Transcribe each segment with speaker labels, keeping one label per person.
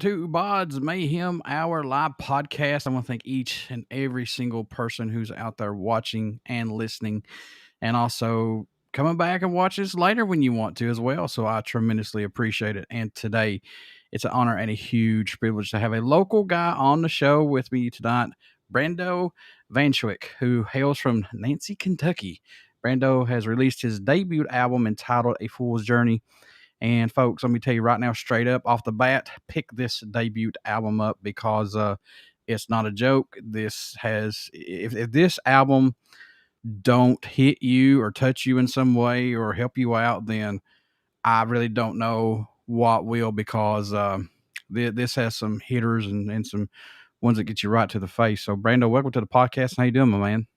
Speaker 1: To BODS Mayhem Hour live podcast. I want to thank each and every single person who's out there watching and listening, and also coming back and watch this later when you want to as well. So I tremendously appreciate it. And today, it's an honor and a huge privilege to have a local guy on the show with me tonight, Brando Vanschoyck, who hails from Nancy, Kentucky. Brando has released his debut album entitled A Fool's Journey. And folks, let me tell you right now, straight up off the bat, pick this debut album up because it's not a joke. This has, if this album don't hit you or touch you in some way or help you out, then I really don't know what will, because this has some hitters and some ones that get you right to the face. So, Brando, welcome to the podcast. How you doing, my man?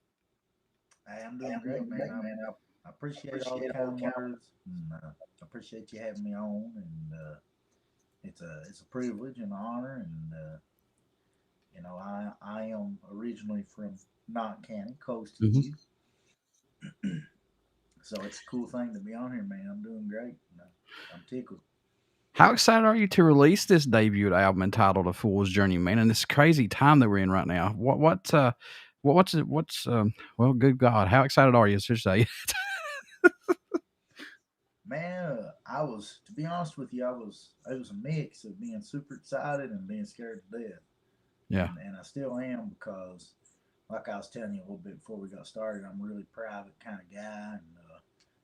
Speaker 2: Hey, I'm doing great, man. I appreciate all the kind words, and appreciate you having me on. And it's a privilege and an honor. And I am originally from Knott County, close to
Speaker 1: hmm
Speaker 2: you, so it's a cool thing to be on here, man. I'm doing great. I'm tickled.
Speaker 1: How excited are you to release this debut album entitled "A Fool's Journey," man? In this crazy time that we're in right now, well, good God, how excited are you? Seriously.
Speaker 2: Man, to be honest with you, it was a mix of being super excited and being scared to death,
Speaker 1: Yeah.
Speaker 2: and I still am because, like I was telling you a little bit before we got started, I'm a really private kind of guy,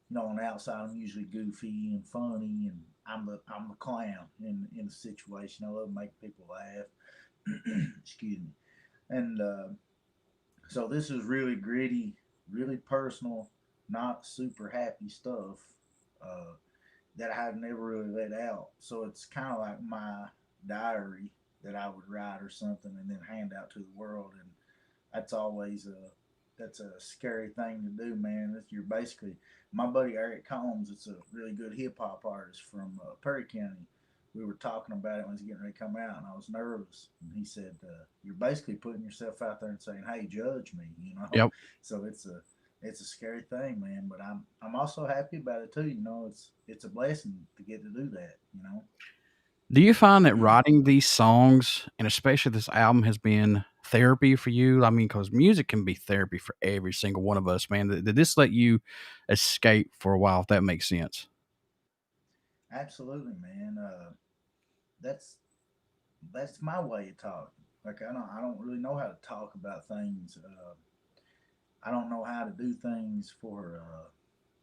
Speaker 2: and on the outside I'm usually goofy and funny, and I'm the clown in the situation. I love making people laugh. Excuse me. And so this is really gritty, really personal, not super happy stuff uh, that I have never really let out. So it's kind of like my diary that I would write or something and then hand out to the world. And that's always that's a scary thing to do, man. You're basically my buddy Eric Combs. It's a really good hip hop artist from Perry County. We were talking about it when he was getting ready to come out, and I was nervous. And he said, "You're basically putting yourself out there and saying, hey, judge me,' you know."
Speaker 1: Yep.
Speaker 2: So it's a scary thing, man. But I'm also happy about it too. It's a blessing to get to do that.
Speaker 1: Do you find that writing these songs, and especially this album, has been therapy for you? I mean, because music can be therapy for every single one of us, man. Did this let you escape for a while, if that makes sense?
Speaker 2: Absolutely, man. That's that's my way of talking. Like I don't really know how to talk about things. I don't know how to do things for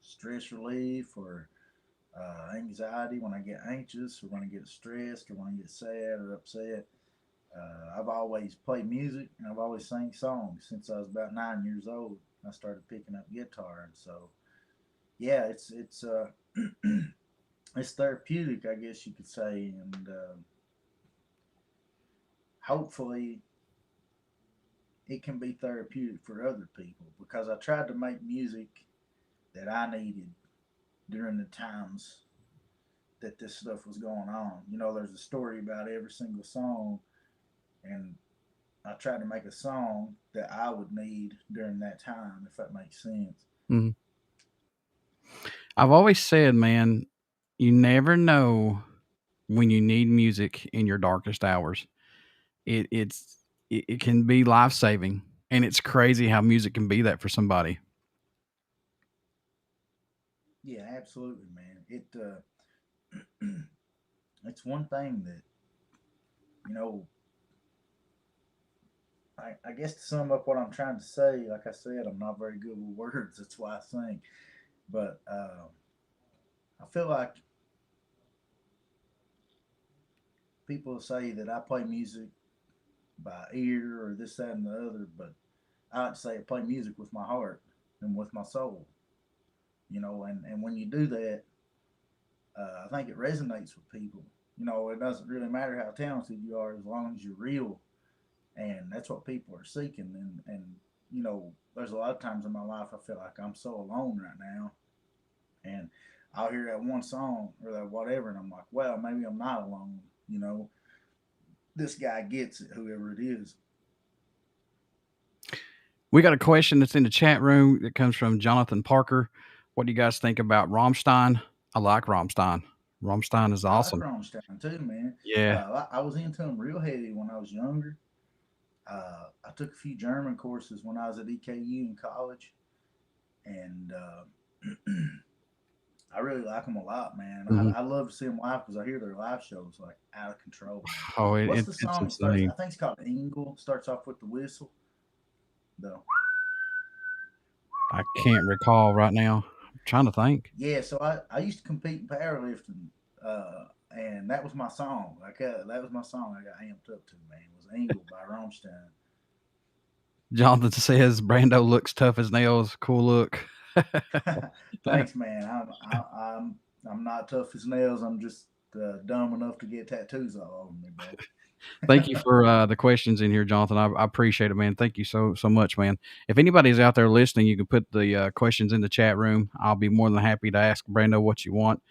Speaker 2: stress relief or anxiety when I get anxious or when I get stressed or when I get sad or upset. I've always played music and I've always sang songs since I was about 9 years old. I started picking up guitar, and so yeah, it's it's therapeutic, I guess you could say, and hopefully it can be therapeutic for other people because I tried to make music that I needed during the times that this stuff was going on. There's a story about every single song, and I tried to make a song that I would need during that time, if that makes sense.
Speaker 1: Mhm. I've always said, man, you never know when you need music in your darkest hours. It can be life saving, and it's crazy how music can be that for somebody.
Speaker 2: Yeah, absolutely, man. It's one thing that you know. I guess to sum up what I'm trying to say, like I said, I'm not very good with words. That's why I sing. But I feel like people say that I play music by ear or this, that, and the other, but I like to say I play music with my heart and with my soul. And when you do that, I think it resonates with people. It doesn't really matter how talented you are as long as you're real, and that's what people are seeking. And there's a lot of times in my life I feel like I'm so alone right now, and I'll hear that one song or that whatever, and I'm like, well, maybe I'm not alone. You know, this guy gets it, whoever it is.
Speaker 1: We got a question that's in the chat room that comes from Jonathan Parker. What do you guys think about Rammstein? I like Rammstein. Rammstein is
Speaker 2: I like
Speaker 1: awesome.
Speaker 2: Rammstein too, man.
Speaker 1: Yeah.
Speaker 2: I was into them real heavy when I was younger. I took a few German courses when I was at EKU in college, and I really like them a lot, man.
Speaker 1: Mhm.
Speaker 2: I love to see them live because I hear their live shows like out of control, man.
Speaker 1: Oh,
Speaker 2: What's the
Speaker 1: it's
Speaker 2: song that starts?
Speaker 1: insane.
Speaker 2: I think it's called Engel. Starts off with the whistle. The
Speaker 1: I can't recall right now. I'm trying to think.
Speaker 2: Yeah, so I used to compete in powerlifting, and that was my song. That was my song. I got amped up to, man. It was Engel by Rammstein.
Speaker 1: Jonathan says Brando looks tough as nails. Cool look.
Speaker 2: Thanks, man. I'm not tough as nails. I'm just dumb enough to get tattoos all over me, bro.
Speaker 1: Thank you for the questions in here, Jonathan. I appreciate it, man. Thank you so much, man. If anybody's out there listening, you can put the questions in the chat room. I'll be more than happy to ask Brando what you want,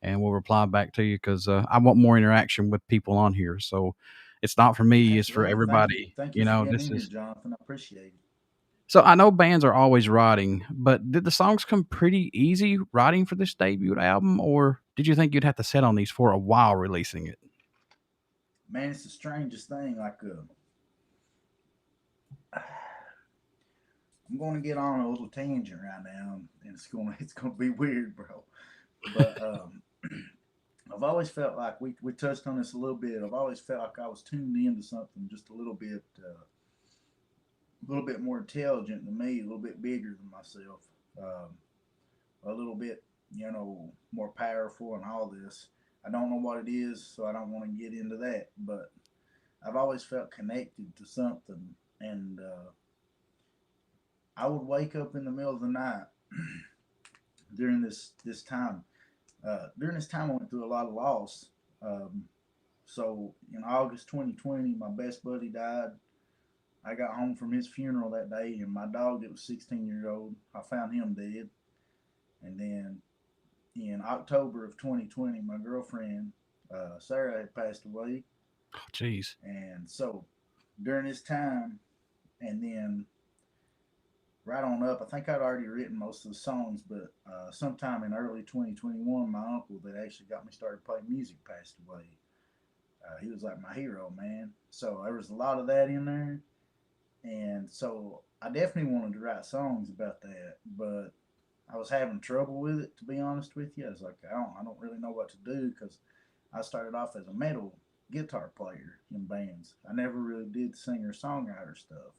Speaker 1: and we'll reply back to you because I want more interaction with people on here. So it's not for me; it's for
Speaker 2: Absolutely.
Speaker 1: everybody.
Speaker 2: Thank you
Speaker 1: You
Speaker 2: for
Speaker 1: know,
Speaker 2: getting
Speaker 1: this
Speaker 2: in here,
Speaker 1: is
Speaker 2: Jonathan. I appreciate it.
Speaker 1: so. I know bands are always writing, but did the songs come pretty easy writing for this debut album, or did you think you'd have to sit on these for a while releasing it?
Speaker 2: Man, it's the strangest thing. I'm going to get on a little tangent right now, and it's gonna be weird, bro. But I've always felt like we touched on this a little bit. I've always felt like I was tuned into something just a little bit more intelligent than me, a little bit bigger than myself, um, a little bit, more powerful and all this. I don't know what it is, so I don't want to get into that. But I've always felt connected to something, and I would wake up in the middle of the night during this time. During this time, I went through a lot of loss. Um, so in August 2020, my best buddy died. I got home from his funeral that day, and my dog that was 16 years old, I found him dead. And then in October of 2020, my girlfriend Sarah had passed away,
Speaker 1: Oh, jeez.
Speaker 2: and so during this time, and then right on up, I think I'd already written most of the songs, but sometime in early 2021, my uncle that actually got me started playing music passed away. He was like my hero, man. So there was a lot of that in there, and so I definitely wanted to write songs about that, but I was having trouble with it. To be honest with you, I was like, I don't really know what to do because I started off as a metal guitar player in bands. I never really did singer songwriter stuff,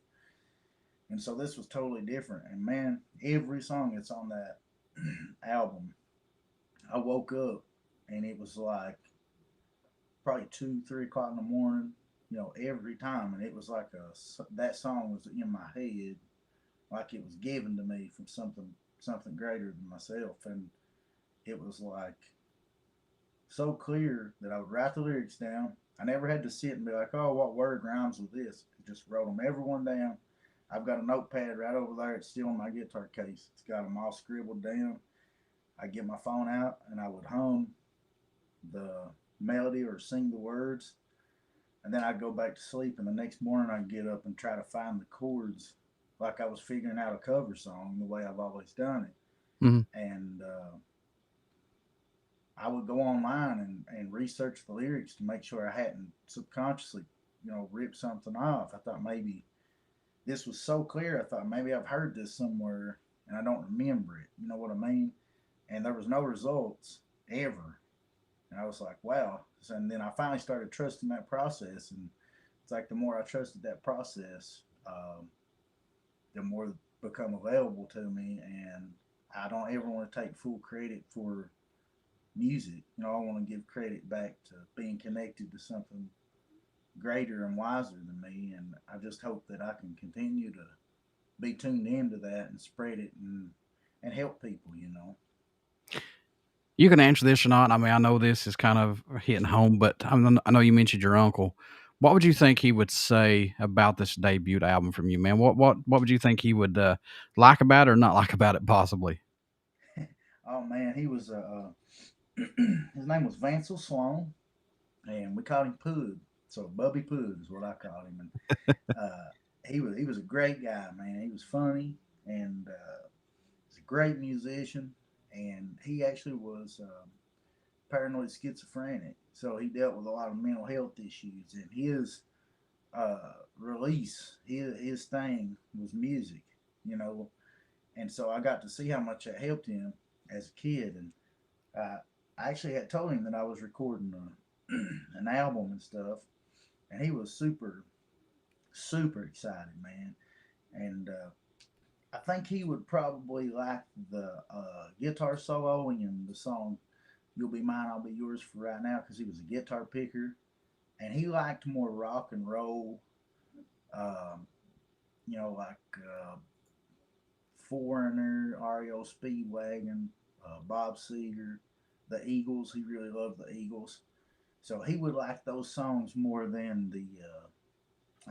Speaker 2: and so this was totally different. And man, every song that's on that album, I woke up and it was like probably 2, 3 o'clock in the morning. Every time, and it was like that song was in my head, like it was given to me from something greater than myself, and it was like so clear that I would write the lyrics down. I never had to sit and be like, oh, what word rhymes with this? I just wrote them everyone down. I've got a notepad right over there. It's still in my guitar case. It's got them all scribbled down. I get my phone out and I would hum the melody or sing the words, and then I'd go back to sleep. And the next morning I'd get up and try to find the chords, like I was figuring out a cover song the way I've always done it.
Speaker 1: Mhm.
Speaker 2: And I would go online and research the lyrics to make sure I hadn't subconsciously, ripped something off. I thought maybe this was so clear. I thought maybe I've heard this somewhere and I don't remember it. You know what I mean? And there was no results ever. And I was like, wow. So, and then I finally started trusting that process. And it's like the more I trusted that process, the more it become available to me. And I don't ever want to take full credit for music. I want to give credit back to being connected to something greater and wiser than me. And I just hope that I can continue to be tuned into that and spread it and help people.
Speaker 1: You can answer this or not. I mean, I know this is kind of hitting home, but I know you mentioned your uncle. What would you think he would say about this debut album from you, man? What would you think he would like about it or not like about it, possibly?
Speaker 2: Oh man, he was his name was Vansel Sloan, and we called him Pug. So Bubby Pug is what I called him. And he was a great guy, man. He was funny, and he's a great musician. And he actually was paranoid schizophrenic, so he dealt with a lot of mental health issues. And his release, his thing was music, you know. And so I got to see how much that helped him as a kid. And I actually had told him that I was recording an album and stuff, and he was super excited, man. And I think he would probably like the guitar solo in the song "You'll Be Mine, I'll Be Yours" for right now, because he was a guitar picker, and he liked more rock and roll, um, like Foreigner, REO Speedwagon, Bob Seger, the Eagles. He really loved the Eagles, so he would like those songs more than the,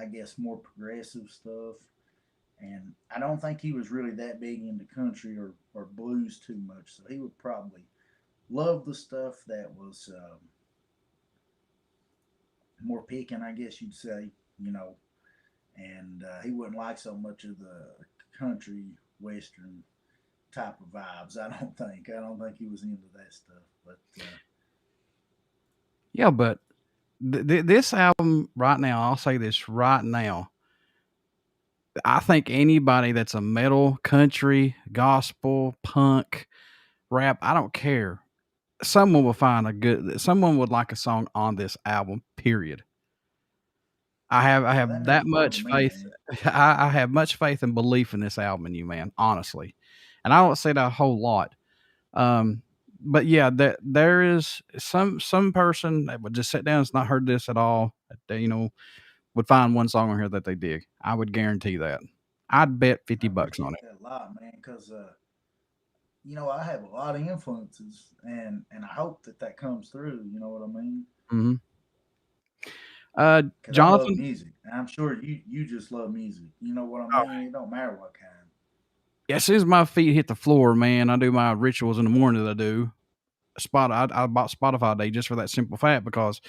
Speaker 2: I guess, more progressive stuff. And I don't think he was really that big into country or blues too much, so he would probably love the stuff that was more picking, I guess you'd say, you know. And he wouldn't like so much of the country western type of vibes. I don't think. I don't think he was into that stuff. But
Speaker 1: Yeah, but this album right now, I'll say this right now. I think anybody that's a metal, country, gospel, punk, rap, I don't care. Someone will find someone would like a song on this album, period. I
Speaker 2: that
Speaker 1: have
Speaker 2: never
Speaker 1: that
Speaker 2: bothered
Speaker 1: much
Speaker 2: me,
Speaker 1: faith.
Speaker 2: man.
Speaker 1: I have much faith and belief in this album in you, man, honestly. And I don't say that a whole lot. Um, but yeah, there is some person that would just sit down and not heard this at all. That they, would find one song on here that they dig. I would guarantee that. I'd bet 50
Speaker 2: I
Speaker 1: bucks on
Speaker 2: appreciate
Speaker 1: it.
Speaker 2: that a lot, man, because I have a lot of influences, and I hope that that comes through. You know what I mean?
Speaker 1: Hmm.
Speaker 2: Because I love
Speaker 1: Jonathan.
Speaker 2: music, and I'm sure you just love music. You know what I mean? It don't matter what kind.
Speaker 1: Yeah, as soon as my feet hit the floor, man, I do my rituals in the morning that I do. I bought Spotify Day just for that simple fact because,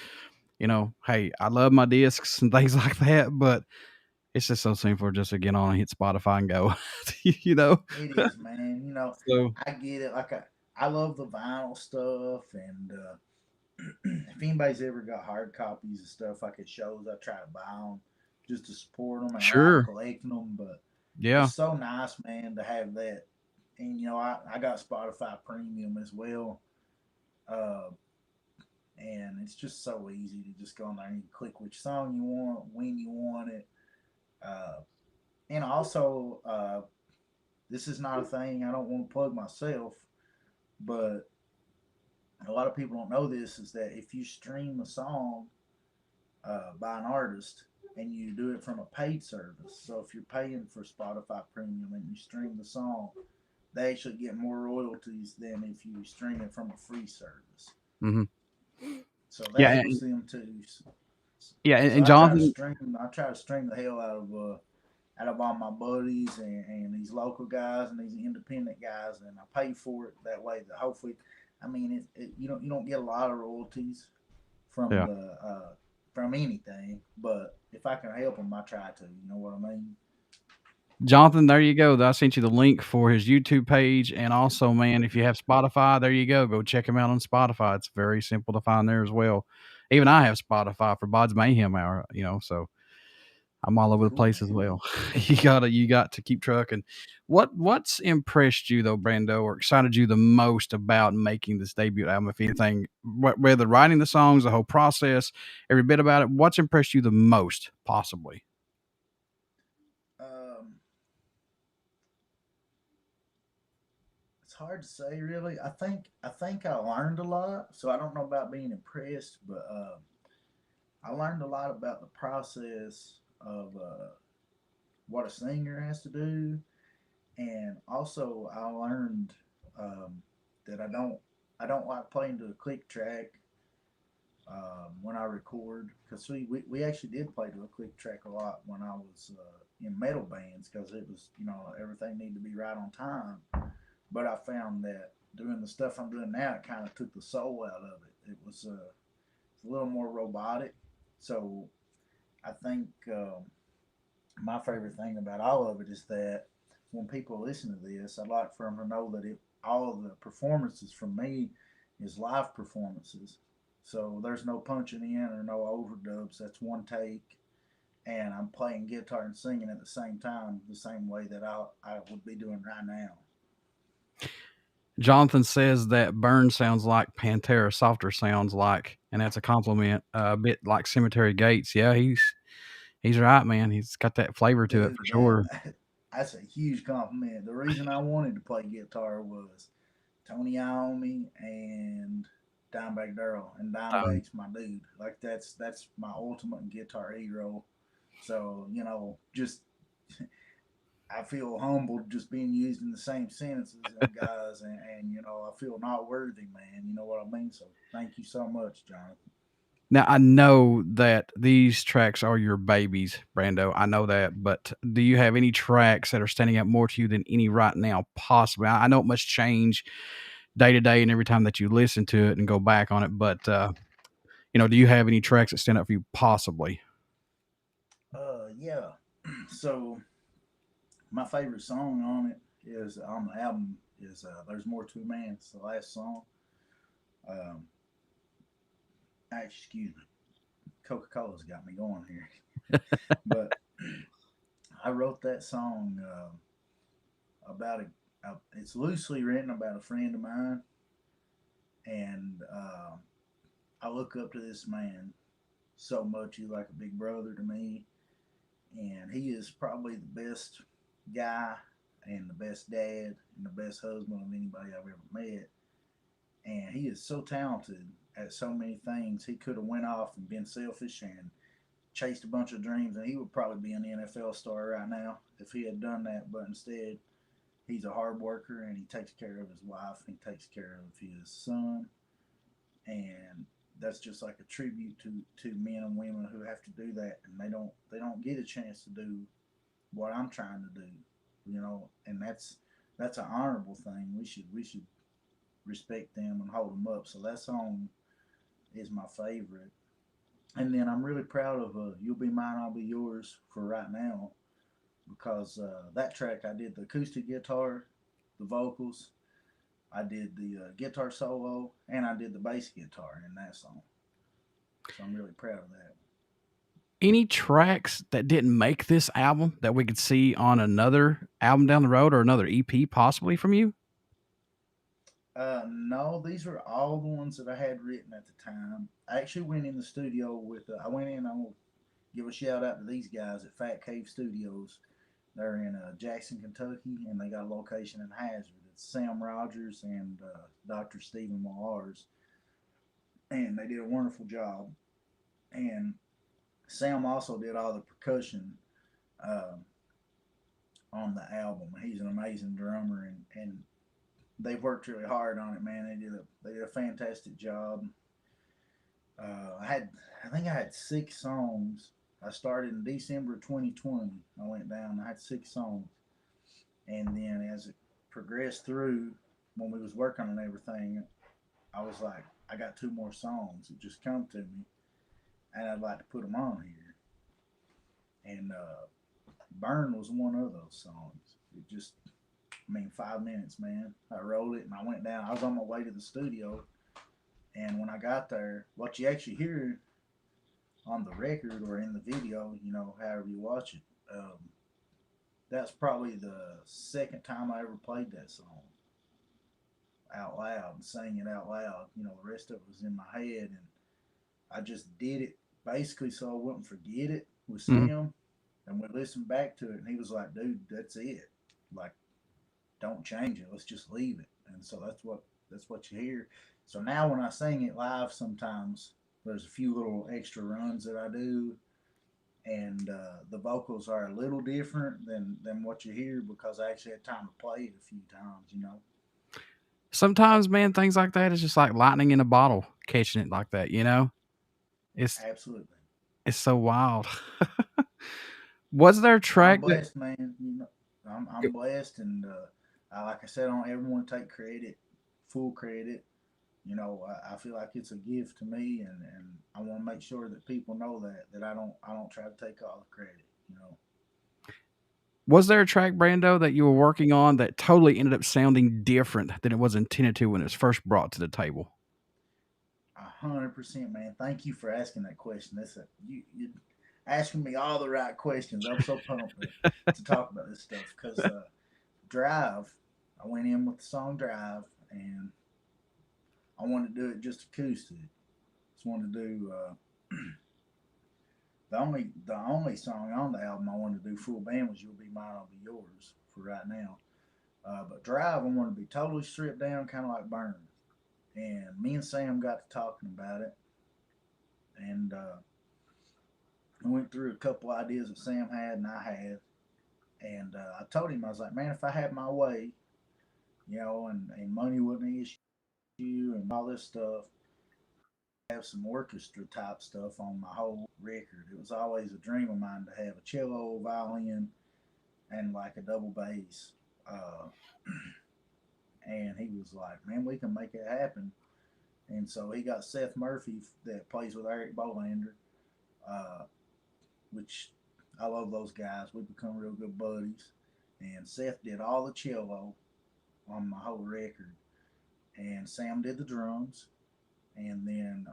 Speaker 1: hey, I love my discs and things like that, but it's just so simple just to get on and hit Spotify and go, you know?
Speaker 2: It is, man.
Speaker 1: So,
Speaker 2: I get it. Like I love the vinyl stuff, and if anybody's ever got hard copies of stuff like at shows, I try to buy them just to support them, and I like
Speaker 1: sure.
Speaker 2: collecting them. But
Speaker 1: Yeah.
Speaker 2: it's so nice, man, to have that. And I got Spotify Premium as well, uh, and it's just so easy to just go on there and you click which song you want, when you want it, uh, and also this is not a thing. I don't want to plug myself, but a lot of people don't know this is that if you stream a song by an artist and you do it from a paid service, so if you're paying for Spotify Premium and you stream the song, they actually get more royalties than if you stream it from a free service.
Speaker 1: Hmm.
Speaker 2: So that
Speaker 1: Yeah.
Speaker 2: helps them too.
Speaker 1: Yeah.
Speaker 2: So
Speaker 1: And Jonathan,
Speaker 2: I try to stream the hell out of all my buddies and these local guys and these independent guys, and I pay for it that way. That hopefully, I mean, you don't get a lot of royalties from
Speaker 1: yeah.
Speaker 2: the from anything, but if I can help them, I try to. You know what I mean?
Speaker 1: Jonathan, there you go. I sent you the link for his YouTube page. And also, man, if you have Spotify, there you go. Go check him out on Spotify. It's very simple to find there as well. Even I have Spotify for BODS Mayhem Hour, so I'm all over the
Speaker 2: Cool,
Speaker 1: place as
Speaker 2: man.
Speaker 1: well. You got to keep trucking. What's impressed you though, Brando, or excited you the most about making this debut album, if anything, whether writing the songs, the whole process, every bit about it, what's impressed you the most, possibly?
Speaker 2: Um, it's hard to say, really. I think I learned a lot, so I don't know about being impressed, but I learned a lot about the process of what a singer has to do, and also I learned um, that I don't like playing to a click track when I record, because we actually did play to a click track a lot when I was in metal bands, because it was everything needed to be right on time. But I found that doing the stuff I'm doing now, it kind of took the soul out of it. It was a little more robotic. So I think my favorite thing about all of it is that when people listen to this, I'd like for them to know that all of the performances from me is live performances. So there's no punching in or no overdubs. That's one take, and I'm playing guitar and singing at the same time, the same way that I would be doing right now.
Speaker 1: Jonathan says that Burn sounds like Pantera, softer sounds like, and that's a compliment. A bit like Cemetery Gates. Yeah, he's right, man. He's got that flavor to it
Speaker 2: Dude,
Speaker 1: for
Speaker 2: that
Speaker 1: sure.
Speaker 2: that's a huge compliment. The reason I wanted to play guitar was Tony Iommi and Dimebag Darrell, and
Speaker 1: Um,
Speaker 2: Dimebag's my dude. Like that's my ultimate guitar hero. So just I feel humbled just being used in the same sentence as them guys, and I feel not worthy, man. You know what I mean? So thank you so much, Jonathan.
Speaker 1: Now I know that these tracks are your babies, Brando. I know that, but do you have any tracks that are standing out more to you than any right now? Possibly. I know it must change day to day and every time that you listen to it and go back on it. But do you have any tracks that stand out for you? Possibly.
Speaker 2: Yeah. So my favorite song on it is on the album is "There's More to a Man." It's the last song. Um, excuse me, Coca Cola's got me going here, but I wrote that song about it's loosely written about a friend of mine, and I look up to this man so much. He's like a big brother to me, and he is probably the best guy and the best dad and the best husband of anybody I've ever met. And he is so talented at so many things. He could have went off and been selfish and chased a bunch of dreams, and he would probably be an NFL star right now if he had done that. But instead, he's a hard worker, and he takes care of his wife, and he takes care of his son, and that's just like a tribute to men and women who have to do that, and they don't get a chance to do what I'm trying to do, and that's an honorable thing. We should respect them and hold them up. So that song is my favorite. And then I'm really proud of "You'll Be Mine, I'll Be Yours" for right now, because that track I did the acoustic guitar, the vocals, I did the guitar solo, and I did the bass guitar in that song. So I'm really proud of that.
Speaker 1: Any tracks that didn't make this album that we could see on another album down the road or another EP possibly from you?
Speaker 2: No, these were all the ones that I had written at the time. I actually went in the studio with. I went in. I'm gonna give a shout out to these guys at Fat Cave Studios. They're in Jackson, Kentucky, and they got a location in Hazard. It's Sam Rogers and Dr. Stephen Millars, and they did a wonderful job. And Sam also did all the percussion uh, on the album. He's an amazing drummer, and they've worked really hard on it, man. They did a fantastic job. I think I had 6 songs. I started in December 2020. I went down. I had 6 songs, and then as it progressed through, when we was working on everything, I was like, I got 2 more songs. It just come to me, and I'd like to put them on here. And "Burn" was one of those songs. It just, I mean, 5 minutes, man. I wrote it and I went down. I was on my way to the studio, and when I got there, what you actually hear on the record or in the video, however you watch it, that's probably the second time I ever played that song out loud and sang it out loud. The rest of it was in my head, and I just did it basically so I wouldn't forget it with
Speaker 1: Mhm.
Speaker 2: Sam. And we listened back to it, and he was like, "Dude, that's it. Like, don't change it. Let's just leave it." And so that's what you hear. So now when I sing it live, sometimes there's a few little extra runs that I do, and the vocals are a little different than what you hear because I actually had time to play it a few times.
Speaker 1: Sometimes, man, things like that is just like lightning in a bottle, catching it like that, you know? It's
Speaker 2: Absolutely.
Speaker 1: it's so wild. Was there a
Speaker 2: Well, I'm
Speaker 1: track that
Speaker 2: blessed, man. I'm blessed, and like I said, I don't ever want to take credit, full credit. I feel like it's a gift to me, and I want to make sure that people know that I don't try to take all the credit.
Speaker 1: was there a track, Brando, that you were working on that totally ended up sounding different than it was intended to when it was first brought to the table?
Speaker 2: 100%, man. Thank you for asking that question. You asking me all the right questions. I'm so pumped to talk about this stuff because Drive, I went in with the song Drive, and I wanted to do it just acoustic. Just wanted to do the only song on the album I wanted to do full band was "You'll Be Mine, I'll Be Yours" for right now. But Drive, I wanted to be totally stripped down, kind of like Burn. And me and Sam got to talking about it, and I went through a couple ideas that Sam had and I had, and I told him, I was like, man, if I had my way, and money wasn't an issue and all this stuff, have some orchestra type stuff on my whole record. It was always a dream of mine to have a cello, violin, and like a double bass. Uh, and he was like, man, we can make it happen. And so he got Seth Murphy that plays with Eric Bolander, uh, which I love those guys. We become real good buddies. And Seth did all the cello on my whole record, and Sam did the drums. And then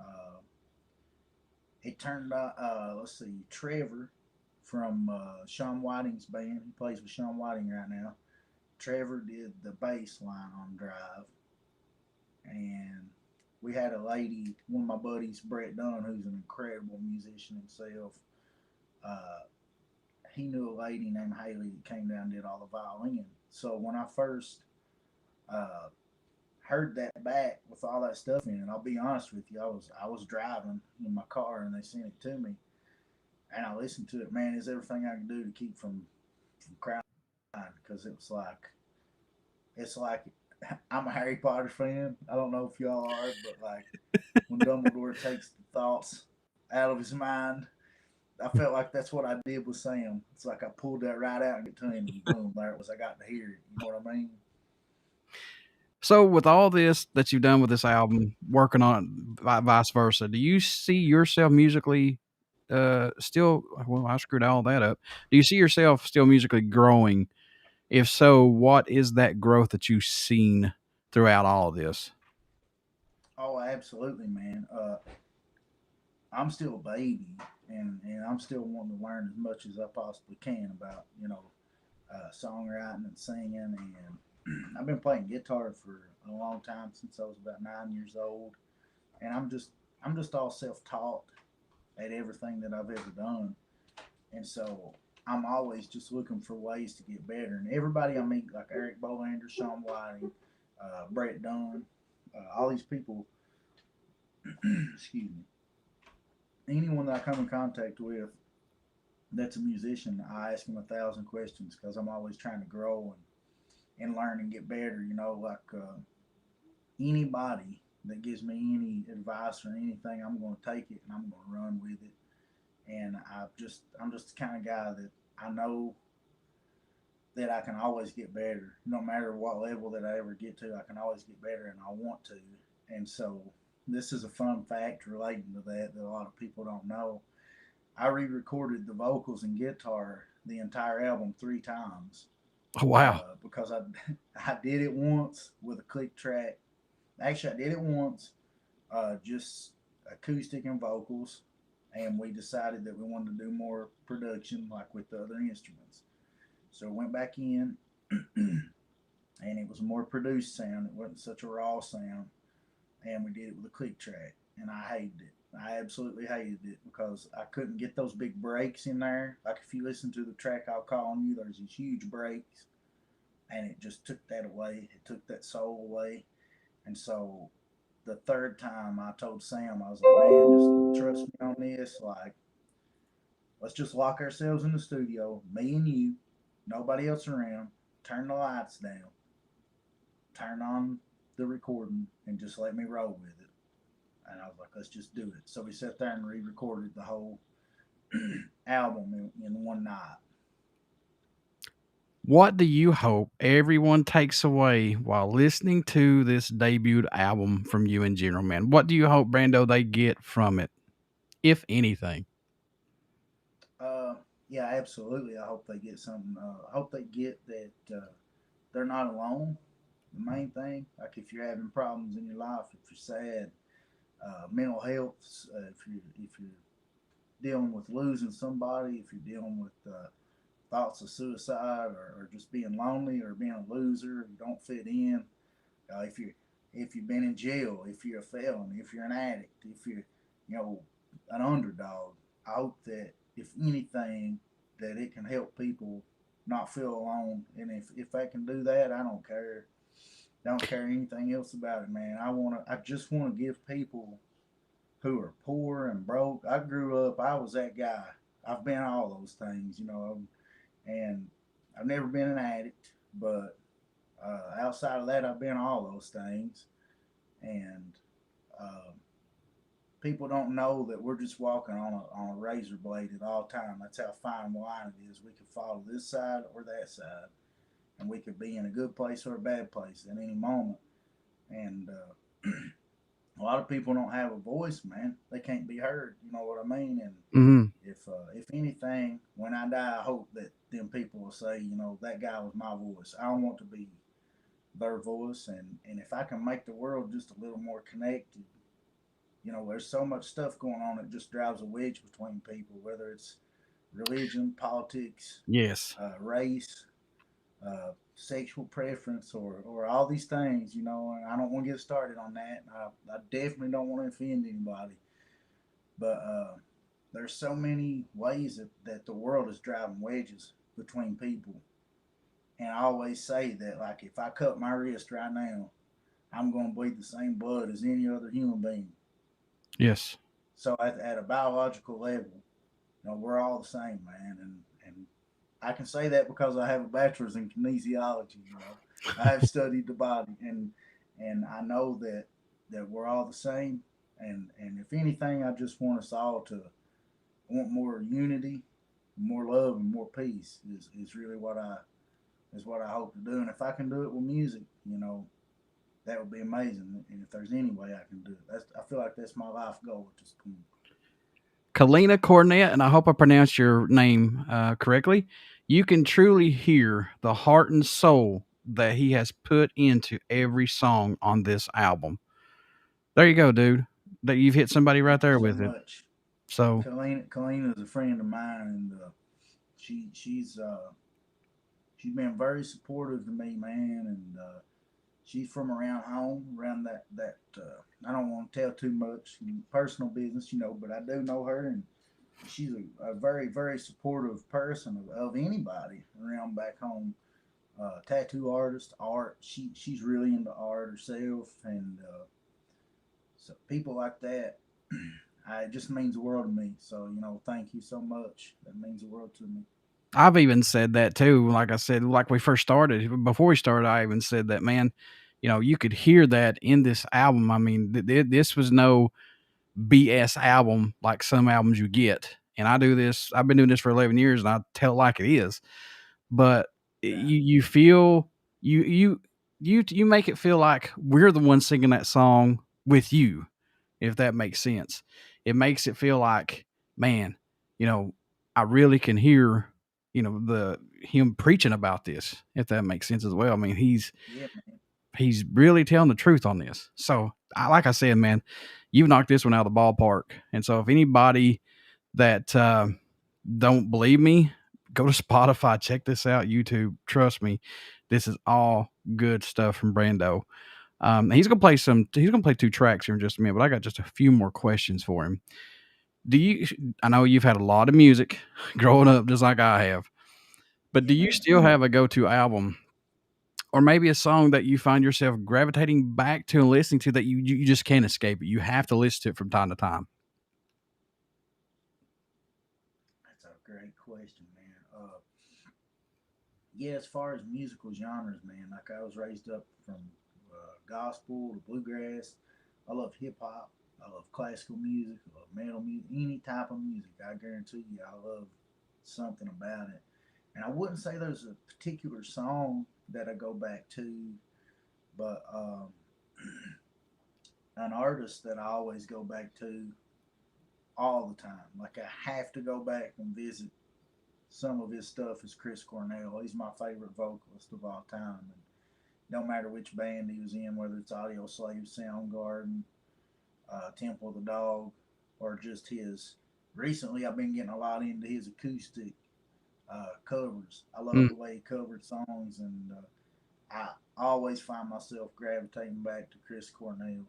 Speaker 2: it turned out, let's see, Trevor from Sean Whiting's band. He plays with Sean Whiting right now. Trevor did the bass line on Drive, and we had a lady, one of my buddies, Brett Dunn, who's an incredible musician himself. Uh, he knew a lady named Haley that came down and did all the violin. So when I first uh, heard that back with all that stuff in it, I'll be honest with you, I was driving in my car and they sent it to me, and I listened to it. Man, it's everything I can do to keep from crying because it's like I'm a Harry Potter fan. I don't know if y'all are, but like when Dumbledore takes the thoughts out of his mind, I felt like that's what I did with Sam. It's like I pulled that right out and get to him, and boom, there it was. I got to hear it. You know what I mean?
Speaker 1: So, with all this that you've done with this album, working on it, vice versa, do you see yourself musically still? Well, I screwed all that up. Do you see yourself still musically growing? If so, what is that growth that you've seen throughout all of this?
Speaker 2: Oh, absolutely, man. I'm still a baby, and I'm still wanting to learn as much as I possibly can about songwriting and singing. And I've been playing guitar for a long time since I was about 9 years old, and I'm just all self taught at everything that I've ever done, and so I'm always just looking for ways to get better. And everybody I meet, like Eric Bolander, Sean Whiting, Brett Dunn, all these people, excuse me, anyone that I come in contact with that's a musician, I ask them 1,000 questions because I'm always trying to grow and learn and get better. Like anybody that gives me any advice or anything, I'm going to take it and I'm going to run with it. And I'm just the kind of guy that I know that I can always get better, no matter what level that I ever get to. I can always get better, and I want to. And so, this is a fun fact relating to that a lot of people don't know. I re-recorded the vocals and guitar the entire album 3 times
Speaker 1: Oh, wow.
Speaker 2: because I did it once with a click track. Actually, I did it once, just acoustic and vocals, and we decided that we wanted to do more production, like with the other instruments. So I went back in, and it was a more produced sound. It wasn't such a raw sound, and we did it with a click track, and I hated it. I absolutely hated it because I couldn't get those big breaks in there. Like if you listen to the track I'll Call on You, there's these huge breaks, and it just took that away. It took that soul away. And so the third time I told Sam, I was like, man, just trust me on this. Like, let's just lock ourselves in the studio, me and you, nobody else around, turn the lights down, turn on the recording, and just let me roll with it. And I was like, let's just do it. So we sat there and re-recorded the whole album in one night.
Speaker 1: What do you hope everyone takes away while listening to this debut album from you and General Man? What do you hope, Brando, they get from it, if anything?
Speaker 2: Uh, yeah, absolutely. I hope they get something. I hope they get that they're not alone. The main thing, like if you're having problems in your life, if you're sad, mental health. If you're dealing with losing somebody, if you're dealing with thoughts of suicide, or just being lonely, or being a loser, you don't fit in. If you've been in jail, if you're a felon, if you're an addict, if you're an underdog, I hope that if anything, that it can help people not feel alone. And if I can do that, I don't care. Don't care anything else about it, man. I just wanna give people who are poor and broke. I grew up, I was that guy. I've been all those things, and I've never been an addict, but outside of that, I've been all those things. And uh, people don't know that we're just walking on a razor blade at all time. That's how fine line it is. We could follow this side or that side, and we could be in a good place or a bad place at any moment. And a lot of people don't have a voice, man. They can't be heard. You know what I mean? And
Speaker 1: Hmm.
Speaker 2: if anything, when I die, I hope that them people will say, that guy was my voice. I don't want to be their voice, and if I can make the world just a little more connected, there's so much stuff going on that just drives a wedge between people, whether it's religion, politics,
Speaker 1: Yes.
Speaker 2: race, sexual preference, or all these things, and I don't want to get started on that. I definitely don't want to offend anybody, but there's so many ways that the world is driving wedges between people. And I always say that, like, if I cut my wrist right now, I'm going to bleed the same blood as any other human being.
Speaker 1: Yes.
Speaker 2: So at a biological level, we're all the same, man. And I can say that because I have a bachelor's in kinesiology. I have studied the body, and I know that we're all the same. And if anything, I just want us all to want more unity, more love, and more peace. Is really what I hope to do. And if I can do it with music, that would be amazing. And if there's any way I can do it, I feel like that's my life goal at this point.
Speaker 1: Kalina Cornett, and I hope I pronounced your name correctly. You can truly hear the heart and soul that he has put into every song on this album. There you go, dude. That you've hit somebody right
Speaker 2: Thank you
Speaker 1: there
Speaker 2: so
Speaker 1: with it.
Speaker 2: much.
Speaker 1: So
Speaker 2: Kalina is a friend of mine, and she's been very supportive to me, man. And she's from around home, around that. I don't want to tell too much personal business, but I do know her, and she's a very, very supportive person of anybody around back home. Tattoo artist, art. She's really into art herself, and so people like that, it just means the world to me. So thank you so much. That means the world to me.
Speaker 1: I've even said that too. Like I said, like we first started, before we started, I even said that, man, you could hear that in this album. I mean, this was no BS album like some albums you get. And I've been doing this for 11 years and I tell it like it is. But
Speaker 2: Yeah,
Speaker 1: you feel, you, you make it feel like we're the ones singing that song with you, if that makes sense. It makes it feel like, man, you know, I really can hear, the him preaching about this, if that makes sense as well. I mean,
Speaker 2: yeah, man.
Speaker 1: he's really telling the truth on this. So, like I said, man, you've knocked this one out of the ballpark. And so, if anybody that don't believe me, go to Spotify, check this out, YouTube. Trust me, this is all good stuff from Brando. He's gonna play some. He's gonna play two tracks here in just a minute, but I got just a few more questions for him. Do you? I know you've had a lot of music growing up, just like I have. But do
Speaker 2: Yeah,
Speaker 1: you
Speaker 2: man.
Speaker 1: still have a go-to album, or maybe a song that you find yourself gravitating back to and listening to that you just can't escape it? You have to listen to it from time to time.
Speaker 2: That's a great question, man. Yeah, as far as musical genres, man, like I was raised up from gospel to bluegrass. I love hip hop. I love classical music. I love metal music. Any type of music, I guarantee you, I love something about it. And I wouldn't say there's a particular song that I go back to, but an artist that I always go back to all the time. Like I have to go back and visit some of his stuff is Chris Cornell. He's my favorite vocalist of all time. And no matter which band he was in, whether it's Audio Slave, Soundgarden, Temple of the Dog, or just his. Recently, I've been getting a lot into his acoustic covers. I love
Speaker 1: Mm.
Speaker 2: the way he covered songs, and I always find myself gravitating back to Chris Cornell.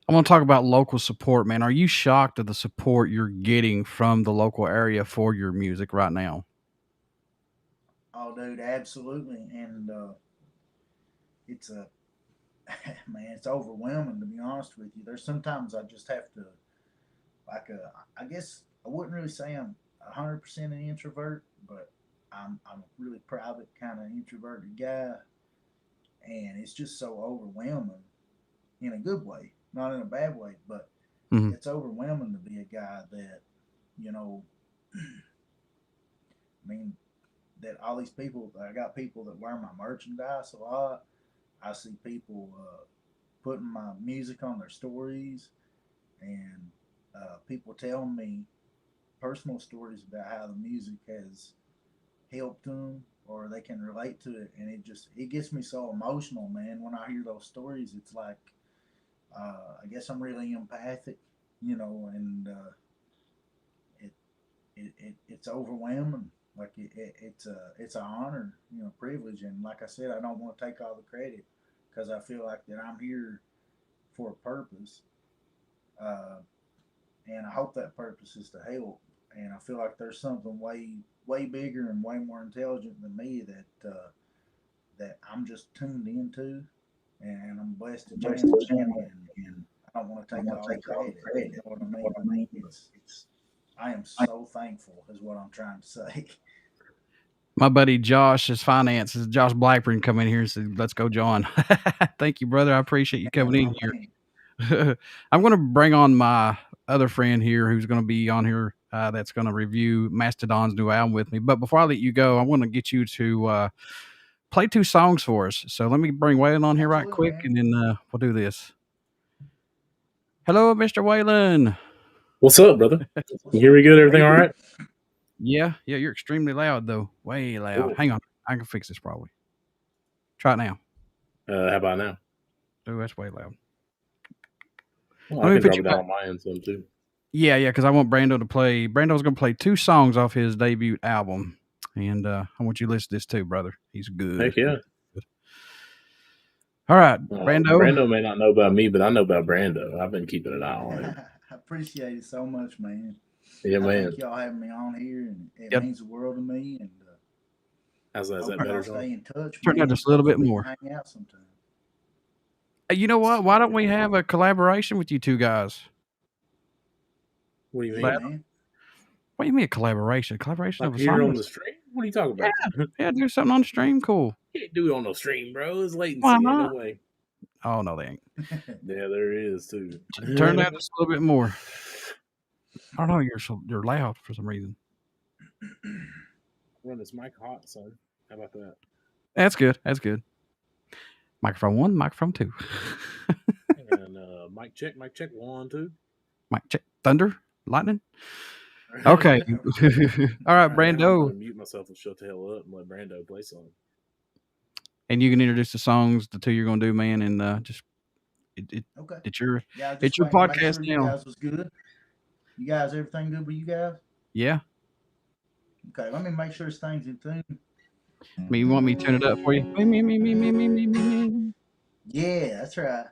Speaker 1: I want to talk about local support, man. Are you shocked at the support you're getting from the local area for your music right now?
Speaker 2: Oh, dude, absolutely, and it's a man, it's overwhelming to be honest with you. There's sometimes I just have to I guess I wouldn't really say I'm 100% an introvert, but I'm a really private kind of introverted guy, and it's just so overwhelming in a good way, not in a bad way, but
Speaker 1: Hmm.
Speaker 2: it's overwhelming to be a guy that you know. I mean, that all these people, I got people that wear my merchandise a lot. I see people putting my music on their stories, and people telling me personal stories about how the music has helped them or they can relate to it, and it gets me so emotional, man. When I hear those stories, it's like I guess I'm really empathic, and it, it's overwhelming. Like it's an honor, privilege, and like I said, I don't want to take all the credit because I feel like that I'm here for a purpose, uh, and I hope that purpose is to help. And I feel like there's something way bigger and way more intelligent than me that I'm just tuned into, and I'm blessed to channel it. And I don't want to take all the credit. You know what I mean? It's I am so thankful, is what I'm trying to say.
Speaker 1: My buddy Josh's finances, Josh Blackburn, come in here and said, "Let's go, John." Thank you, brother. I appreciate you coming in
Speaker 2: Man,
Speaker 1: here. I'm going to bring on my other friend here who's going to be on here that's going to review Mastodon's new album with me. But before I let you go, I want to get you to play two songs for us. So let me bring Waylon on here right
Speaker 2: absolutely,
Speaker 1: quick,
Speaker 2: man.
Speaker 1: and then we'll do this. Hello, Mr. Waylon.
Speaker 3: What's up, brother?
Speaker 2: What's
Speaker 3: You hear
Speaker 2: up,
Speaker 3: me good?
Speaker 2: man?
Speaker 3: Everything all right?
Speaker 1: Yeah, you're extremely loud though, way loud.
Speaker 3: Cool.
Speaker 1: Hang on, I can fix this probably. Try it now.
Speaker 3: How about now?
Speaker 1: Oh, that's way loud.
Speaker 3: Well,
Speaker 1: Let
Speaker 3: I
Speaker 1: me
Speaker 3: can
Speaker 1: put
Speaker 3: drop
Speaker 1: you
Speaker 3: it
Speaker 1: back.
Speaker 3: down on my end some too.
Speaker 1: Yeah, because I want Brando to play. Brando's going to play two songs off his debut album, and I want you to listen to this too, brother. He's good.
Speaker 3: Heck yeah.
Speaker 1: Good. All right, Brando.
Speaker 3: Brando may not know about me, but I know about Brando. I've been keeping an eye on him.
Speaker 2: I appreciate it so much, man.
Speaker 3: Yeah,
Speaker 2: I
Speaker 3: man.
Speaker 2: thank y'all having me on here, and it
Speaker 1: Yep.
Speaker 2: means the world to me. And
Speaker 3: How's that? Is
Speaker 2: hope
Speaker 3: that better,
Speaker 2: y'all
Speaker 3: John?
Speaker 2: stay in touch,
Speaker 1: Turn that
Speaker 2: man.
Speaker 1: just a little bit
Speaker 2: Hopefully we
Speaker 1: more.
Speaker 2: can hang out sometime.
Speaker 1: You know what? Why don't we have a collaboration with you two guys?
Speaker 3: What do you
Speaker 2: Yeah,
Speaker 3: mean?
Speaker 2: man.
Speaker 1: What do you mean a collaboration? Collaboration
Speaker 3: Like
Speaker 1: of a
Speaker 3: here
Speaker 1: song?
Speaker 3: on the stream? What are you talking about?
Speaker 1: Yeah, do something on the stream. Cool.
Speaker 3: Can't do it on no stream, bro. It's
Speaker 1: Why
Speaker 3: latency. Ain't no
Speaker 1: not?
Speaker 3: way.
Speaker 1: Oh no, they ain't.
Speaker 3: Yeah, there is too.
Speaker 1: Turn that just a little bit more. I don't know. You're loud for some reason.
Speaker 3: Run this mic hot, son. How about that?
Speaker 1: That's good. That's good. Microphone 1, microphone 2.
Speaker 3: And mic check, 1, 2.
Speaker 1: Mic check. Thunder, lightning. Okay. All right,
Speaker 3: I'm
Speaker 1: Brando.
Speaker 3: gonna mute myself and shut the hell up and let Brando play something.
Speaker 1: And you can introduce the songs, the two you're gonna do, man, and just
Speaker 2: Okay.
Speaker 1: it's your
Speaker 2: Yeah,
Speaker 1: it's
Speaker 2: just
Speaker 1: your
Speaker 2: waiting to make
Speaker 1: podcast
Speaker 2: sure you
Speaker 1: now.
Speaker 2: guys was good. You guys, everything good with you guys?
Speaker 1: Yeah.
Speaker 2: Okay, let me make sure this thing's in tune.
Speaker 1: You want me to turn it up for you? Me.
Speaker 2: Yeah, that's right.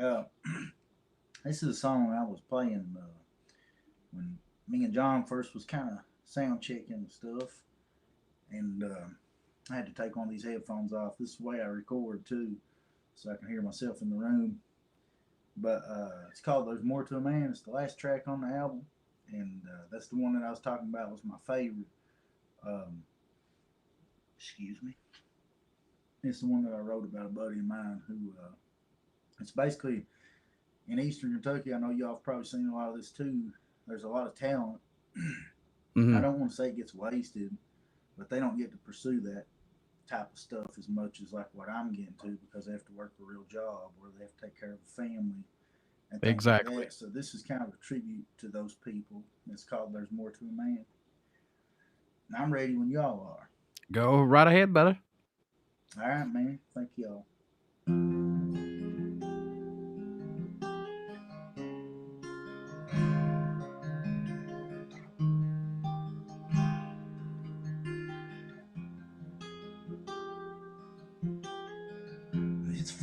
Speaker 2: uh, this is a song I was playing when me and John first was kind of sound checking and stuff, and I had to take one of these headphones off. This is the way I record too, so I can hear myself in the room. But it's called "There's More to a Man." It's the last track on the album, and that's the one that I was talking about was my favorite. Excuse me. It's the one that I wrote about a buddy of mine who. It's basically in Eastern Kentucky. I know y'all have probably seen a lot of this too. There's a lot of talent.
Speaker 1: Mm-hmm.
Speaker 2: I don't want to say it gets wasted, but they don't get to pursue that type of stuff as much as like what I'm getting to because they have to work a real job or they have to take care of a family and things
Speaker 1: Exactly.
Speaker 2: like that. So this is kind of a tribute to those people. It's called "There's More to a Man." And I'm ready when y'all are.
Speaker 1: Go right ahead, brother.
Speaker 2: All right, man. Thank y'all.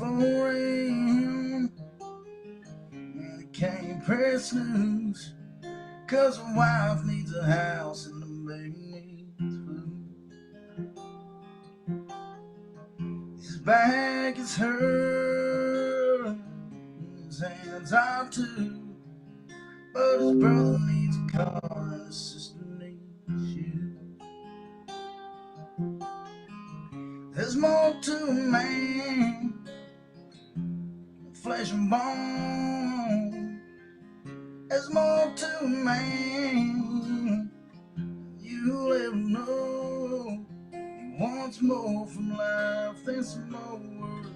Speaker 2: 4 a.m. and he can't press snooze, 'cause the wife needs a house and the baby needs food. His back is hurt, his hands are too, but his brother needs a car and his sister needs you. There's more to a man than flesh and bone. There's more to a man than you'll ever know. He wants more from life than some more words.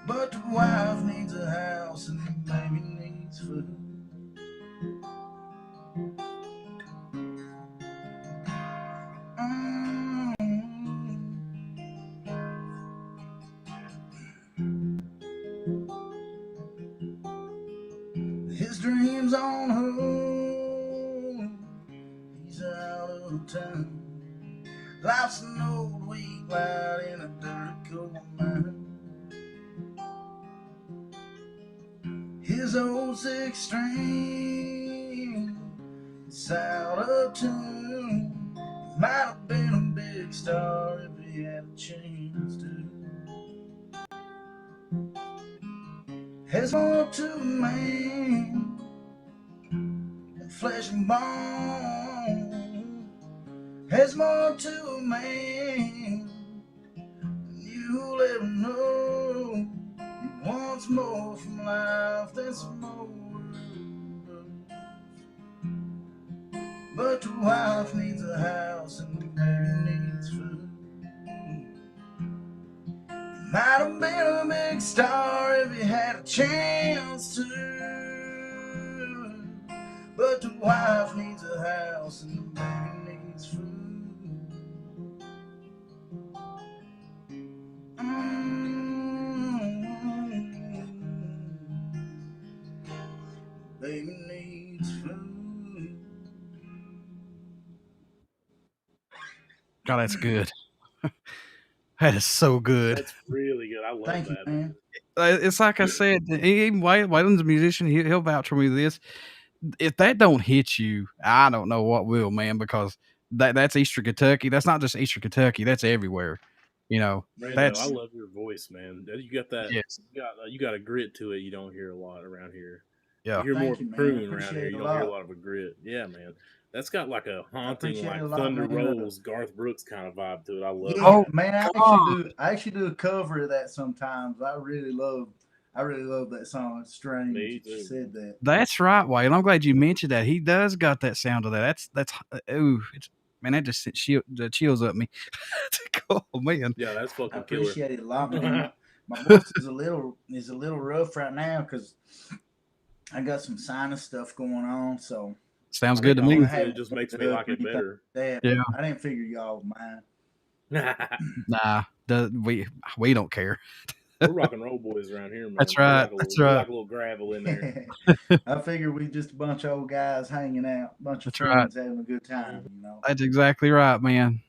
Speaker 2: But the wife needs a house and the baby needs food. His dreams on hold, he's out of town. Life's an old weak light in a dirty coal mine. His old 6-string, it's out of tune. Might have been a big star if he had a chance to. There's more to a man than flesh and bone. There's more to a man than you'll ever know. He wants more from life than some more words. But the wife needs a house and the baby needs food. Might have been a big star if he had a chance to, but the wife needs a house and the baby needs food. Baby needs food.
Speaker 1: God, that's good. That is so good.
Speaker 3: That's really good. I love
Speaker 2: Thank
Speaker 3: that.
Speaker 2: you, man.
Speaker 1: It's like I said, even Waylon's a musician. He'll vouch for me this. If that don't hit you, I don't know what will, man, because that's Eastern Kentucky. That's not just Eastern Kentucky. That's everywhere. You know,
Speaker 3: Brando,
Speaker 1: that's
Speaker 3: I love your voice, man. You got that.
Speaker 1: yes.
Speaker 3: You got a grit to it. You don't hear a lot around here.
Speaker 1: Yeah.
Speaker 3: You hear
Speaker 2: Thank
Speaker 3: more
Speaker 2: you, man.
Speaker 3: croon
Speaker 2: I
Speaker 3: around
Speaker 2: appreciate
Speaker 3: here.
Speaker 2: it
Speaker 3: You
Speaker 2: a
Speaker 3: don't hear a
Speaker 2: lot.
Speaker 3: lot of a grit. Yeah, man. That's got like a haunting,
Speaker 2: appreciate
Speaker 3: like
Speaker 2: it a lot,
Speaker 3: Thunder
Speaker 2: man.
Speaker 3: Rolls, Garth Brooks kind of vibe to it. I love
Speaker 2: Yeah,
Speaker 3: it.
Speaker 2: man. I
Speaker 1: come
Speaker 2: actually do a cover of that sometimes. I really love that song. It's strange
Speaker 3: Me
Speaker 2: that you
Speaker 3: too.
Speaker 2: said that.
Speaker 1: That's right, Waylon. I'm glad you mentioned that. He does got that sound of that. That's ooh, man, that just sent chills up me. Oh man.
Speaker 3: Yeah, that's
Speaker 2: I
Speaker 3: fucking killer.
Speaker 2: appreciate it a lot, man. My voice is a little rough right now because I got some sinus stuff going on. So
Speaker 1: Sounds
Speaker 3: I
Speaker 1: good
Speaker 3: think
Speaker 1: to me.
Speaker 3: honestly, it just makes me like it better.
Speaker 2: that,
Speaker 1: Yeah.
Speaker 2: I didn't figure y'all would mind.
Speaker 1: Nah, we don't care.
Speaker 3: We're rock and roll boys around here, man.
Speaker 1: That's right.
Speaker 3: We
Speaker 1: That's
Speaker 3: like
Speaker 1: right.
Speaker 3: a little gravel in there.
Speaker 2: I figured we just a bunch of old guys hanging out, a bunch of
Speaker 1: That's right.
Speaker 2: friends having a good time, you know.
Speaker 1: That's exactly right, man.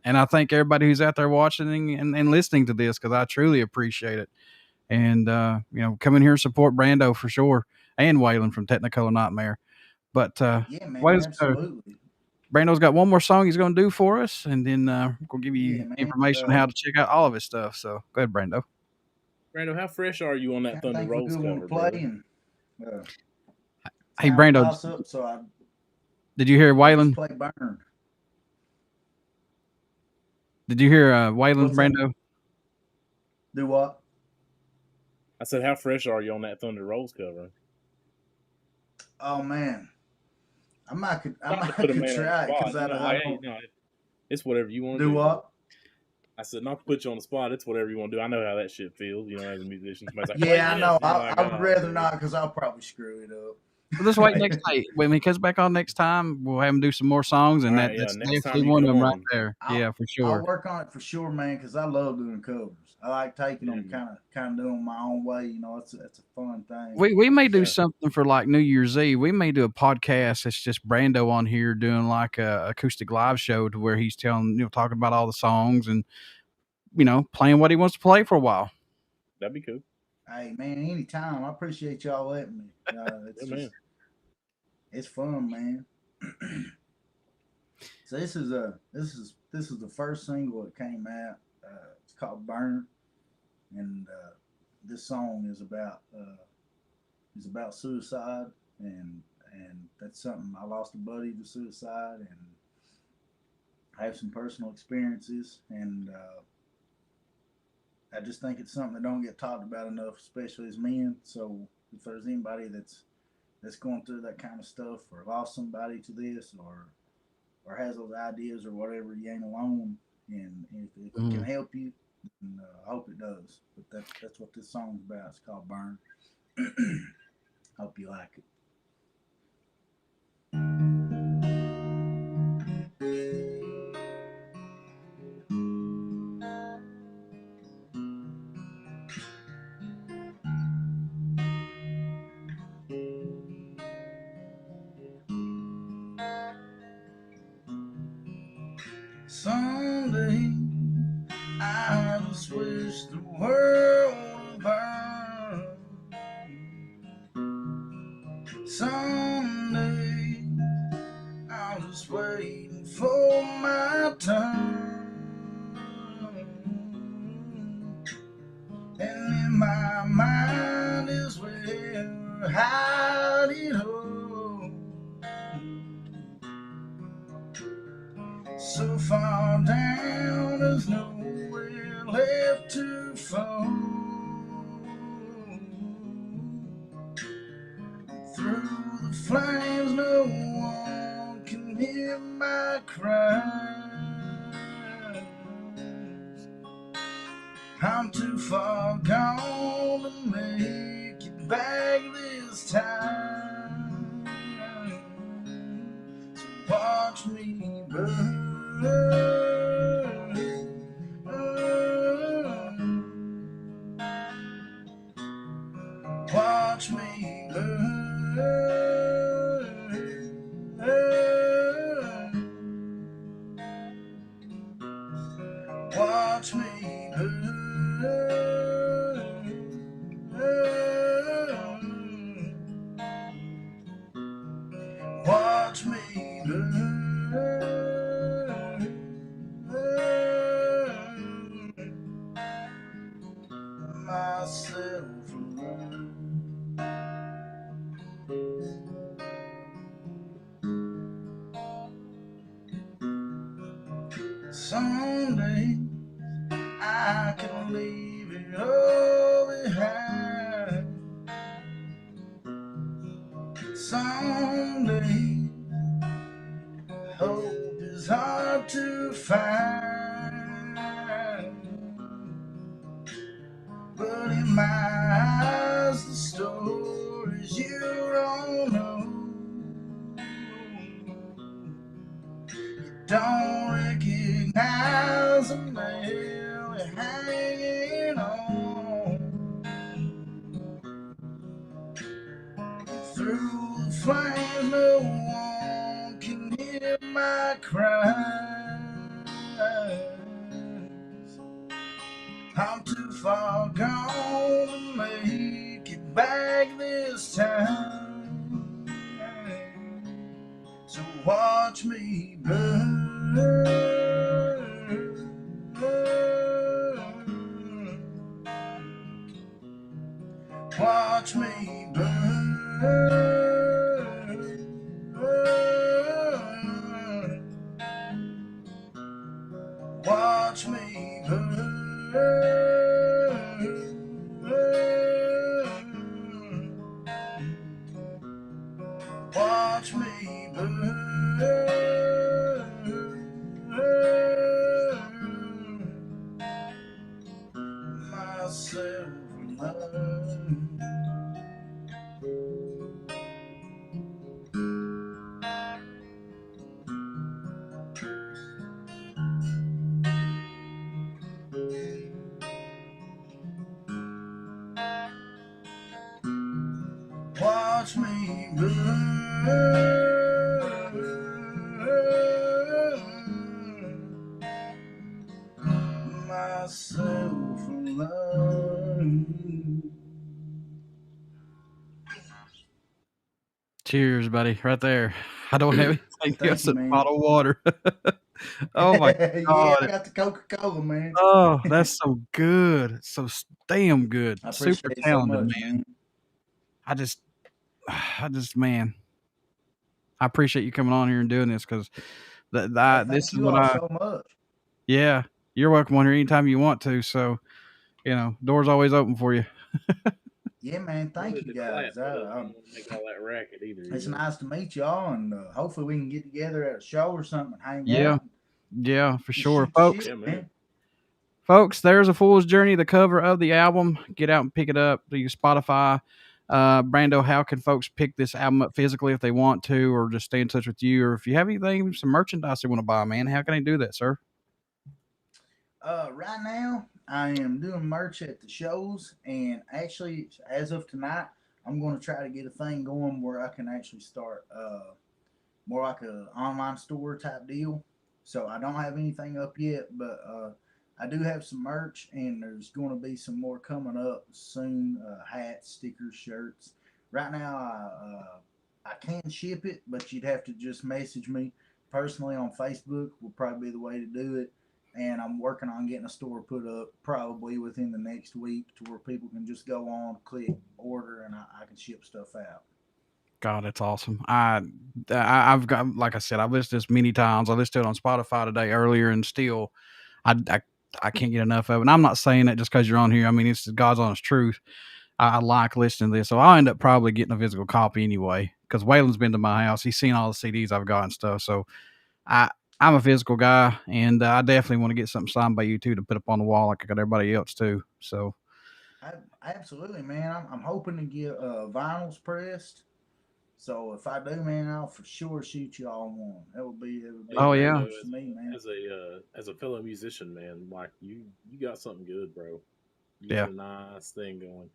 Speaker 1: And I thank everybody who's out there watching and listening to this because I truly appreciate it. And come in here and support Brando for sure, and Waylon from Technicolor Nightmare. But
Speaker 2: Yeah, man,
Speaker 1: Waylon's
Speaker 2: absolutely.
Speaker 1: Brando's got one more song he's going to do for us, and then we're going to give you
Speaker 2: Yeah, man.
Speaker 1: information on how to check out all of his stuff. So go ahead, Brando.
Speaker 3: Brando, how fresh are you on that Thunder
Speaker 2: Think we
Speaker 3: Rolls
Speaker 2: do want
Speaker 3: cover,
Speaker 2: to play
Speaker 3: brother?
Speaker 2: and
Speaker 1: Hey,
Speaker 2: time
Speaker 1: Brando,
Speaker 2: pass up, so I
Speaker 1: did you hear
Speaker 2: just
Speaker 1: Waylon?
Speaker 2: play Burn.
Speaker 1: Did you hear Waylon,
Speaker 2: What's that?
Speaker 1: Brando?
Speaker 2: Do what?
Speaker 3: I said, how fresh are you on that Thunder Rolls cover?
Speaker 2: Oh man, I might could
Speaker 3: Not to put a man on
Speaker 2: try
Speaker 3: the
Speaker 2: it because
Speaker 3: spot.
Speaker 2: I
Speaker 3: Hey,
Speaker 2: don't
Speaker 3: no, it's whatever you want to
Speaker 2: do
Speaker 3: do.
Speaker 2: what.
Speaker 3: I said, not to put you on the spot. It's whatever you want to do. I know how that shit feels, as a musician. Somebody's like,
Speaker 2: Yeah, I
Speaker 3: play
Speaker 2: know.
Speaker 3: this. And you're like,
Speaker 2: I would
Speaker 3: "Oh,
Speaker 2: rather
Speaker 3: dude."
Speaker 2: not because I'll probably screw it up.
Speaker 1: Well, just wait next time. When he comes back on next time, we'll have him do some more songs, and
Speaker 3: All right,
Speaker 1: that's
Speaker 3: next time
Speaker 1: definitely
Speaker 3: you
Speaker 1: one of
Speaker 3: come
Speaker 1: them right
Speaker 3: on.
Speaker 1: there. Yeah, for
Speaker 2: I'll
Speaker 1: sure.
Speaker 2: work on it for sure, man, because I love doing covers. I like taking them kind of doing my own way. It's a fun thing.
Speaker 1: We may do
Speaker 3: Yeah.
Speaker 1: something for like New Year's Eve. We may do a podcast that's just Brando on here doing like a acoustic live show to where he's telling talking about all the songs and playing what he wants to play for a while.
Speaker 3: That'd be cool.
Speaker 2: Hey man, anytime. I appreciate y'all letting me. It's
Speaker 3: Yeah, man.
Speaker 2: It's fun, man. So this is the first single that came out. It's called "Burn," and this song is about suicide, and that's something. I lost a buddy to suicide, and I have some personal experiences, and I just think it's something that don't get talked about enough, especially as men. So if there's anybody that's going through that kind of stuff, or lost somebody to this, or has those ideas or whatever, you ain't alone. And if it can help you, and, I hope it does. But that's what this song's about. It's called "Burn." Hope you like it. Someday I just wish the world would burn. Someday I'm just waiting for my turn. And in my mind is where I hide it all. So far down, there's nowhere left to fall. Through the flames, no one can hear my cries. I'm too far gone to make it back this time. So watch me burn. Watch me burn. Watch me burn. Watch me burn. Myself alone. Someday I can leave it all behind. Someday hope is hard to find, but in my eyes the stories you don't know. You don't recognize the nail you're hanging on. Through the flames, no one can hear my cries. I'm too far gone to make it back this time. So watch me burn. Watch me burn. Watch me burn. Watch me burn. Myself alone. Watch me burn. Myself
Speaker 1: Cheers, buddy. Right there. I don't have anything
Speaker 2: Thank
Speaker 1: else
Speaker 2: you,
Speaker 1: but
Speaker 2: man.
Speaker 1: bottled water. Oh my
Speaker 2: Yeah, I
Speaker 1: God.
Speaker 2: got the Coca-Cola, man.
Speaker 1: Oh, that's so good. It's so damn good.
Speaker 2: I
Speaker 1: Super
Speaker 2: appreciate it so
Speaker 1: talented,
Speaker 2: much,
Speaker 1: man.
Speaker 2: man.
Speaker 1: Man, I appreciate you coming on here and doing this because
Speaker 2: Hey,
Speaker 1: this
Speaker 2: thank
Speaker 1: is
Speaker 2: you
Speaker 1: what
Speaker 2: all so much.
Speaker 1: yeah, you're welcome on here anytime you want to. So, door's always open for you.
Speaker 2: Yeah, man. Thank
Speaker 3: Wanted
Speaker 2: you,
Speaker 3: to clap,
Speaker 2: guys.
Speaker 3: but I don't want to make all that racket either.
Speaker 2: It's nice to meet y'all, and hopefully we can get together at a show or something, and hang
Speaker 1: Yeah,
Speaker 2: out,
Speaker 1: yeah, for
Speaker 2: and
Speaker 1: sure.
Speaker 2: shoot the
Speaker 1: Folks,
Speaker 2: shit,
Speaker 3: Yeah, man.
Speaker 2: man.
Speaker 1: there's A Fool's Journey, the cover of the album. Get out and pick it up. Do your Spotify. Brando, how can folks pick this album up physically if they want to, or just stay in touch with you, or if you have anything, some merchandise they want to buy, man? How can they do that, sir?
Speaker 2: Right now, I am doing merch at the shows, and actually, as of tonight, I'm going to try to get a thing going where I can actually start more like a online store type deal. So I don't have anything up yet, but I do have some merch, and there's going to be some more coming up soon. Hats, stickers, shirts. Right now, I can ship it, but you'd have to just message me personally on Facebook. Will probably be the way to do it. And I'm working on getting a store put up probably within the next week to where people can just go on, click order, and I can ship stuff out.
Speaker 1: God, that's awesome. I've got, like I said, I've listened to this many times. I listened to it on Spotify today earlier, and still, I, I, I can't get enough of it. And I'm not saying that just because you're on here. I mean, it's God's honest truth. I like listening to this, so I'll end up probably getting a physical copy anyway. Because Waylon's been to my house, he's seen all the CDs I've got and stuff. So I, I'm a physical guy, and I definitely want to get something signed by you too to put up on the wall like I got everybody else too. So
Speaker 2: I, Absolutely, man. I'm hoping to get vinyls pressed. So if I do, man, I'll for sure shoot you all one. It would be
Speaker 3: Hey,
Speaker 2: a
Speaker 1: oh
Speaker 2: great
Speaker 1: yeah,
Speaker 3: Brando,
Speaker 2: to me, man.
Speaker 3: as a fellow musician, man, like you got something good, bro. You
Speaker 1: yeah.
Speaker 3: got a nice thing going.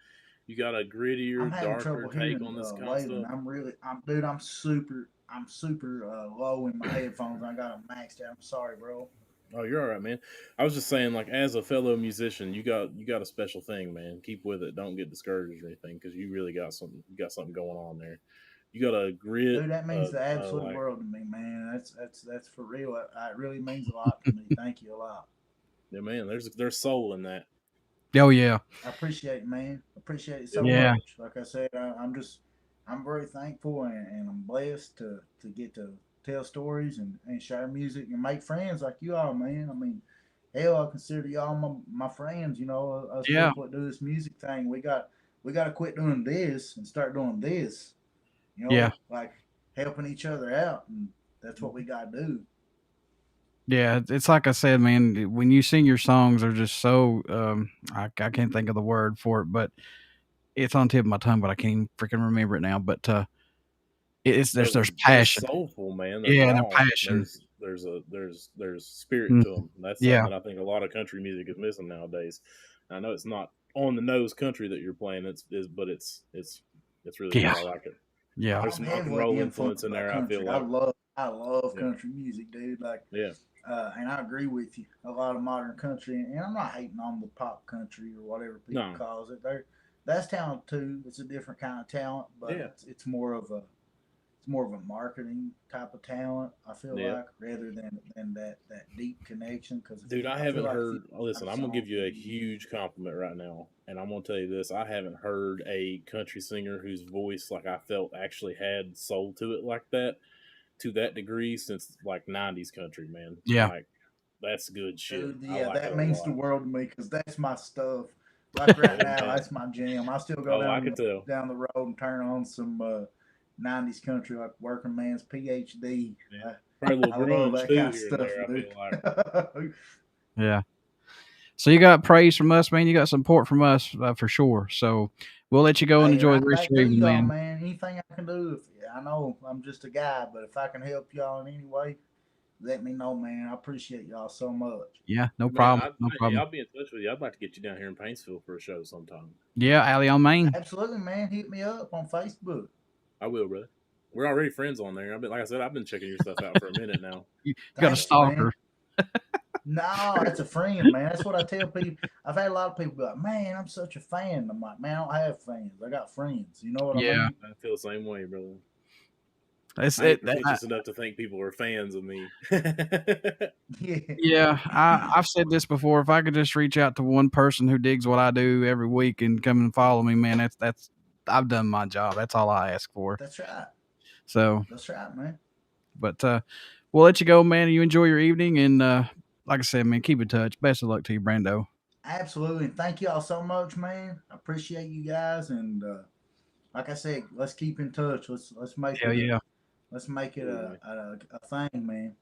Speaker 3: You got a
Speaker 2: I'm
Speaker 3: grittier,
Speaker 2: having
Speaker 3: darker
Speaker 2: trouble
Speaker 3: take
Speaker 2: hearing
Speaker 3: on this kind of
Speaker 2: Waylon.
Speaker 3: stuff.
Speaker 2: Dude. I'm super low in my headphones. I got them maxed out. I'm sorry, bro.
Speaker 3: Oh, you're all right, man. I was just saying, like, as a fellow musician, you got a special thing, man. Keep with it. Don't get discouraged or anything, because you really got something. You got something going on there. You got a grit,
Speaker 2: Dude, that means the absolute
Speaker 3: like,
Speaker 2: world to me, man. That's for real. It really means a lot to me. Thank you a lot.
Speaker 3: yeah, man. There's soul in that.
Speaker 1: Oh yeah,
Speaker 2: I appreciate it, man. I appreciate it
Speaker 3: Yeah,
Speaker 2: so
Speaker 1: yeah,
Speaker 3: man.
Speaker 2: much. Like I said, I'm very thankful, and I'm blessed to get to tell stories and share music and make friends like you all, man. I mean, hell, I consider y'all my friends. You know, us
Speaker 1: yeah,
Speaker 2: people that do this music thing. We got to quit doing this and start doing this. You
Speaker 1: yeah.
Speaker 2: know, like helping each other out, and that's what we got to do.
Speaker 1: Yeah, it's like I said, man. When you sing your songs, are just so I can't think of the word for it, but it's on the tip of my tongue, but I can't even freaking remember it now. But it's there's
Speaker 3: They're
Speaker 1: passion.
Speaker 3: soulful, man. They're
Speaker 1: Yeah, they're
Speaker 3: raw.
Speaker 1: passion.
Speaker 3: There's spirit
Speaker 1: Mm,
Speaker 3: to them. That's something
Speaker 1: yeah,
Speaker 3: that I think a lot of country music is missing nowadays. I know it's not on the nose country that you're playing. But it's really good.
Speaker 1: yeah,
Speaker 3: I like it.
Speaker 1: yeah,
Speaker 3: There's
Speaker 2: I'm
Speaker 3: some rock and
Speaker 2: heavily
Speaker 3: roll influence
Speaker 2: influenced
Speaker 3: in
Speaker 2: by
Speaker 3: there. I feel
Speaker 2: country.
Speaker 3: like,
Speaker 2: I love
Speaker 3: yeah,
Speaker 2: country music, dude. Like,
Speaker 3: yeah.
Speaker 2: and I agree with you. A lot of modern country, and I'm not hating on the pop country or whatever people
Speaker 3: No,
Speaker 2: calls it. That's talent too. It's a different kind of talent, but
Speaker 3: yeah,
Speaker 2: it's more of a marketing type of talent. I feel
Speaker 3: yeah.
Speaker 2: like rather than that deep connection. Because
Speaker 3: Dude, I
Speaker 2: I feel
Speaker 3: haven't
Speaker 2: like if you
Speaker 3: heard. Listen,
Speaker 2: write a
Speaker 3: I'm gonna
Speaker 2: song
Speaker 3: give
Speaker 2: for
Speaker 3: you a
Speaker 2: you,
Speaker 3: huge compliment right now, and I'm gonna tell you this: I haven't heard a country singer whose voice, like, I felt actually had soul to it like that, to that degree, since like '90s country, man.
Speaker 1: yeah,
Speaker 3: Like, that's good shit.
Speaker 2: dude,
Speaker 3: I
Speaker 2: yeah,
Speaker 3: like it
Speaker 2: that
Speaker 3: a
Speaker 2: means the
Speaker 3: lot.
Speaker 2: world to me because that's my stuff. Like right
Speaker 3: Yeah,
Speaker 2: now,
Speaker 3: man.
Speaker 2: that's my jam. I still go
Speaker 3: Oh, I could tell.
Speaker 2: down the road and turn on some '90s country like Working Man's PhD.
Speaker 3: Yeah,
Speaker 2: I,
Speaker 3: probably a little
Speaker 2: I love
Speaker 3: grunge
Speaker 2: that
Speaker 3: too
Speaker 2: kind of
Speaker 3: here and
Speaker 2: stuff,
Speaker 3: there. I
Speaker 2: dude.
Speaker 3: feel like.
Speaker 1: yeah. So you got praise from us, man. You got support from us for sure. So we'll let you go and
Speaker 2: Hey,
Speaker 1: enjoy the
Speaker 2: right
Speaker 1: rest of
Speaker 2: back
Speaker 1: your
Speaker 2: to
Speaker 1: evening,
Speaker 2: y'all,
Speaker 1: man.
Speaker 2: man. Anything I can do, I know I'm just a guy, but if I can help y'all in any way, let me know, man. I appreciate y'all so much.
Speaker 1: Yeah, no
Speaker 3: Man,
Speaker 1: problem, no problem.
Speaker 3: I'll be in touch with you. I'd like to get you down here in Paintsville for a show sometime.
Speaker 1: Yeah, Alley on Main.
Speaker 2: Absolutely, man. Hit me up on Facebook.
Speaker 3: I will, brother. We're already friends on there. Like I said, I've been checking your stuff out for a minute now.
Speaker 1: You got a
Speaker 2: Thanks, man.
Speaker 1: stalker.
Speaker 2: No, that's a friend, man. That's what I tell people. I've had a lot of people be like, man, I'm such a fan. I'm like, man, I don't have fans. I got friends. You know what I
Speaker 1: Yeah,
Speaker 2: mean?
Speaker 3: I feel the same way, brother.
Speaker 1: It's
Speaker 3: I ain't
Speaker 1: it.
Speaker 3: pretentious enough to think people are fans of me.
Speaker 1: Yeah, I've said this before. If I could just reach out to one person who digs what I do every week and come and follow me, man, that's I've done my job. That's all I ask for.
Speaker 2: That's right.
Speaker 1: So,
Speaker 2: That's right, man.
Speaker 1: but we'll let you go, man. You enjoy your evening, and like I said, man, keep in touch. Best of luck to you, Brando.
Speaker 2: Absolutely. Thank y'all so much, man. I appreciate you guys, and like I said, let's keep in touch. Let's make
Speaker 1: Hell
Speaker 2: it
Speaker 1: yeah,
Speaker 2: let's make it a thing, man.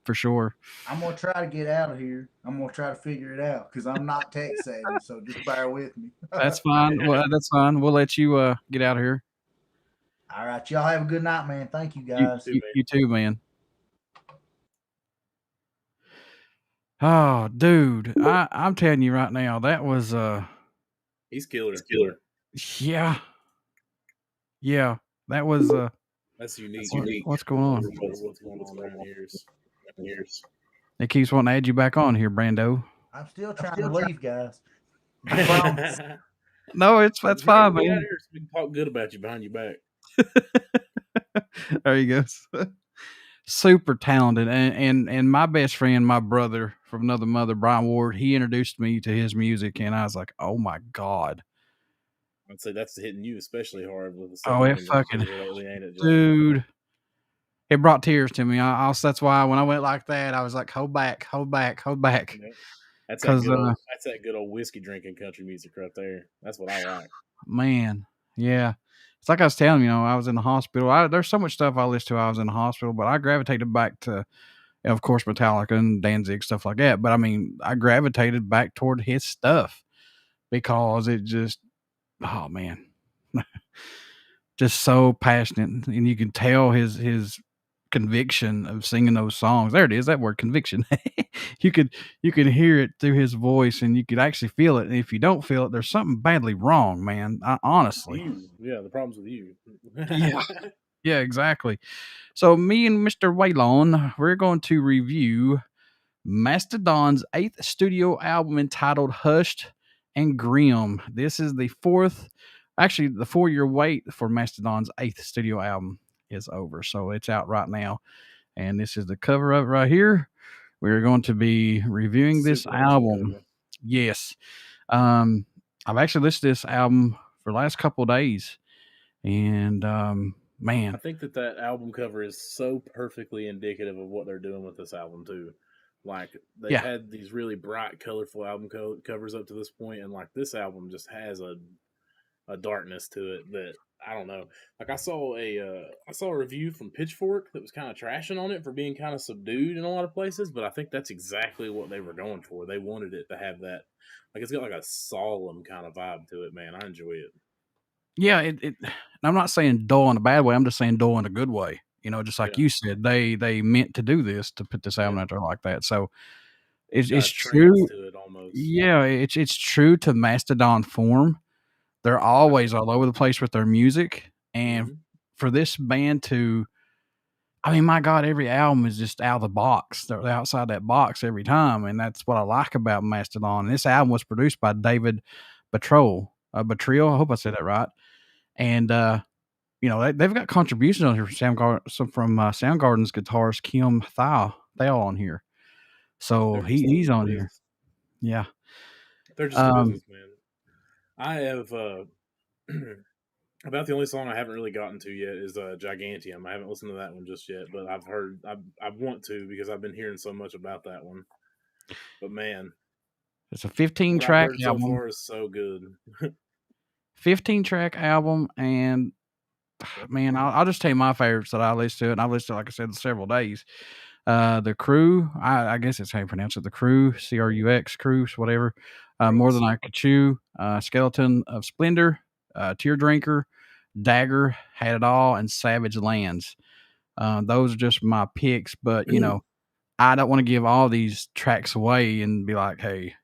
Speaker 1: for sure.
Speaker 2: I'm gonna try to get out of here. I'm gonna try to figure it out because I'm not tech savvy. So just bear with me.
Speaker 1: That's fine. Well, that's fine. We'll let you get out of here.
Speaker 2: All right, y'all have a good night, man. Thank you, guys.
Speaker 1: You too, man. Oh, dude, I'm telling you right now, that was
Speaker 3: He's killer.
Speaker 1: yeah, yeah, that was
Speaker 3: That's unique.
Speaker 1: what's going on?
Speaker 3: What's going on around here?
Speaker 1: It keeps wanting to add you back on here, Brando.
Speaker 2: I'm still trying to leave, guys.
Speaker 1: No, that's fine, man.
Speaker 3: Here so we can talk good about you behind your back.
Speaker 1: There he goes. Super talented, and my best friend, my brother from another mother, Brian Ward, he introduced me to his music, and I was like, oh my god.
Speaker 3: I'd say that's hitting you especially hard with the
Speaker 1: Oh, it fucking
Speaker 3: lately, ain't it, John?
Speaker 1: dude. It brought tears to me. That's why when I went like that, I was like, hold back.
Speaker 3: Yeah. That's that good old whiskey drinking country music right there. That's what I like.
Speaker 1: Man, yeah. It's like I was telling you, I was in the hospital. There's so much stuff I listened to. I was in the hospital, but I gravitated back to, of course, Metallica and Danzig, stuff like that. But I mean, I gravitated back toward his stuff because it just, oh man, just so passionate, and you can tell his conviction of singing those songs. There it is, that word, conviction. you could hear it through his voice, and you could actually feel it. And if you don't feel it, there's something badly wrong, man. Honestly,
Speaker 3: yeah, the problem's with you.
Speaker 1: yeah, exactly. So me and Mr. Waylon, we're going to review Mastodon's 8th studio album entitled Hushed and Grim. This is the 4-year wait for Mastodon's 8th studio album is over. So it's out right now. And this is the cover of it right here. We're going to be reviewing this album.
Speaker 3: Cover.
Speaker 1: Yes. I've actually listened to this album for the last couple of days. And man,
Speaker 3: I think that album cover is so perfectly indicative of what they're doing with this album too. Like they've had these really bright, colorful album covers up to this point, and like this album just has a darkness to it that I don't know. Like I saw a review from Pitchfork that was kind of trashing on it for being kind of subdued in a lot of places, but I think that's exactly what they were going for. They wanted it to have that, like it's got like a solemn kind of vibe to it. Man, I enjoy it.
Speaker 1: Yeah, I'm not saying dull in a bad way. I'm just saying dull in a good way. Just like you said, they meant to do this, to put this album out there like that. So it's true.
Speaker 3: To it almost.
Speaker 1: Yeah, it's true to Mastodon form. They're always all over the place with their music, and for this band to, I mean, my God, every album is just out of the box. They're outside that box every time, and that's what I like about Mastodon. And this album was produced by David Batril. I hope I said that right. And they've got contributions on here from Soundgarden's guitarist Kim Thal on here. So he's on here. Yeah,
Speaker 3: they're just business, man. I have about the only song I haven't really gotten to yet is Gigantium. I haven't listened to that one just yet, but I've heard I want to because I've been hearing so much about that one. But man,
Speaker 1: it's a 15-track album.
Speaker 3: So far is so good.
Speaker 1: 15-track album, and man, I'll just tell you my favorites that I listened to, and I've listened to, like I said, several days. The Crew, I guess it's how you pronounce it. The Crew, Crux, Cruise, whatever. More Than I Could Chew, Skeleton of Splendor, Tear Drinker, Dagger, Had It All, and Savage Lands. Those are just my picks, but I don't want to give all these tracks away and be like, hey,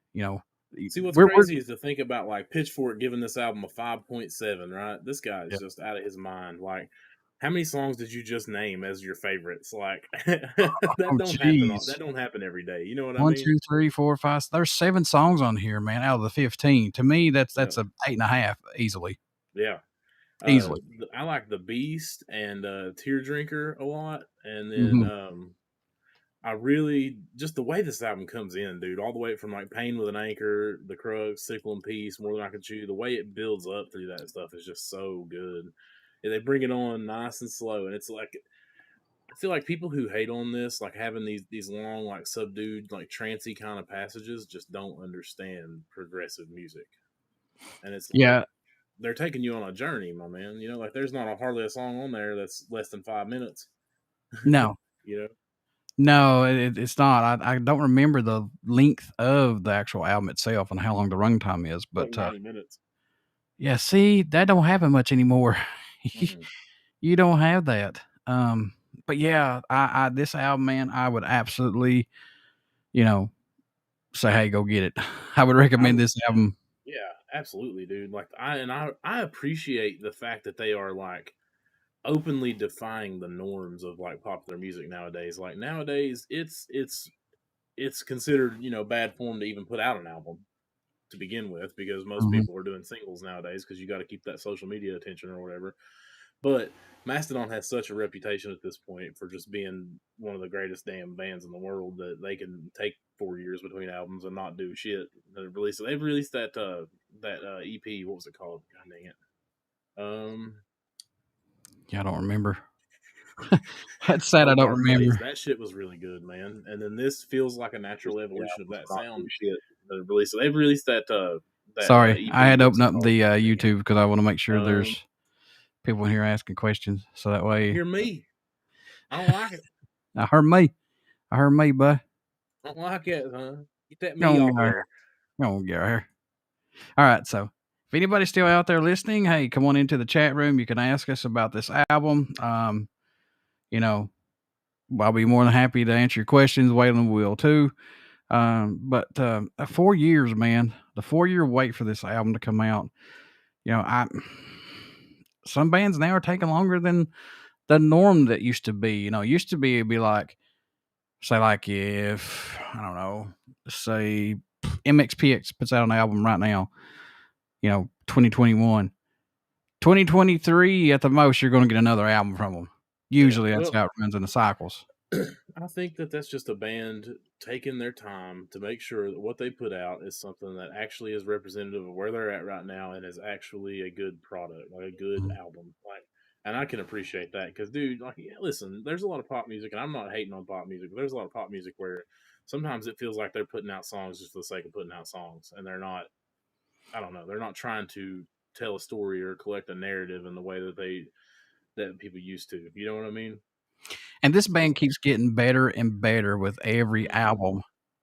Speaker 3: see what's crazy is to think about like Pitchfork giving this album a 5.7, right? This guy is just out of his mind. Like, how many songs did you just name as your favorites? Like that don't happen every day. You know what I mean?
Speaker 1: 1, 2, 3, 4, 5. There's 7 songs on here, man, out of the 15. To me, that's a 8.5 easily.
Speaker 3: Yeah.
Speaker 1: Easily.
Speaker 3: I like The Beast and Tear Drinker a lot, and then
Speaker 1: Mm-hmm.
Speaker 3: I really just the way this album comes in, dude, all the way from like Pain with an Anchor, The Crux, Sickle and Peace, More Than I Can Chew, the way it builds up through that stuff is just so good. And they bring it on nice and slow, and it's like I feel like people who hate on this, like having these long, like subdued, like trancy kind of passages, just don't understand progressive music. And it's like
Speaker 1: Yeah.
Speaker 3: they're taking you on a journey, my man. You know, like there's not hardly a song on there that's less than 5 minutes.
Speaker 1: No.
Speaker 3: You know,
Speaker 1: No, it's not. I don't remember the length of the actual album itself and how long the runtime is,
Speaker 3: like
Speaker 1: but
Speaker 3: 90 minutes.
Speaker 1: yeah, see, that don't happen much anymore.
Speaker 3: Mm-hmm.
Speaker 1: You don't have that. But yeah, I this album, man, I would absolutely, you know, say, hey, go get it. I would recommend this album.
Speaker 3: Yeah, absolutely, dude. Like I appreciate the fact that they are like openly defying the norms of like popular music nowadays. Like nowadays, it's considered bad form to even put out an album to begin with because most
Speaker 1: Mhm.
Speaker 3: people are doing singles nowadays because you got to keep that social media attention or whatever. But Mastodon has such a reputation at this point for just being one of the greatest damn bands in the world that they can take 4 years between albums and not do shit. They've released that EP. What was it called? God dang it.
Speaker 1: Yeah, I don't remember. That's sad. I don't
Speaker 3: Dark Place.
Speaker 1: remember.
Speaker 3: That shit was really good, man. And then this feels like a natural evolution of that sound.
Speaker 2: Shit.
Speaker 3: They've released that
Speaker 1: Sorry,
Speaker 3: EP.
Speaker 1: I had to
Speaker 3: What's
Speaker 1: open
Speaker 3: it
Speaker 1: up
Speaker 3: called?
Speaker 1: the YouTube because I want to make sure
Speaker 3: Um,
Speaker 1: there's people in here asking questions, so that way
Speaker 3: Hear me. I don't like it.
Speaker 1: I heard me. I heard me, bud.
Speaker 3: I don't like it, huh? Get that
Speaker 1: Go
Speaker 3: me
Speaker 1: on,
Speaker 3: off
Speaker 1: get
Speaker 3: of
Speaker 1: out
Speaker 3: there.
Speaker 1: here. Go on, get out here. All right, so if anybody's still out there listening, hey, come on into the chat room. You can ask us about this album. You know, I'll be more than happy to answer your questions. Waylon will too. But 4 years, man, the 4 year wait for this album to come out. Some bands now are taking longer than the norm that used to be. Used to be it'd be like, say, like if I don't know, say MXPX puts out an album right now, 2021. 2023 at the most, you're going to get another album from them. Usually
Speaker 3: Yeah.
Speaker 1: that's
Speaker 3: Well,
Speaker 1: how it runs in the cycles.
Speaker 3: I think that that's just a band taking their time to make sure that what they put out is something that actually is representative of where they're at right now and is actually a good product, like a good album. Like, and I can appreciate that because, dude, like, yeah, listen, there's a lot of pop music, and I'm not hating on pop music, but there's a lot of pop music where sometimes it feels like they're putting out songs just for the sake of putting out songs, and they're not. I don't know. They're not trying to tell a story or collect a narrative in the way that people used to. You know what I mean?
Speaker 1: And this band
Speaker 3: So.
Speaker 1: keeps getting better and better with every
Speaker 3: Mhm.
Speaker 1: album.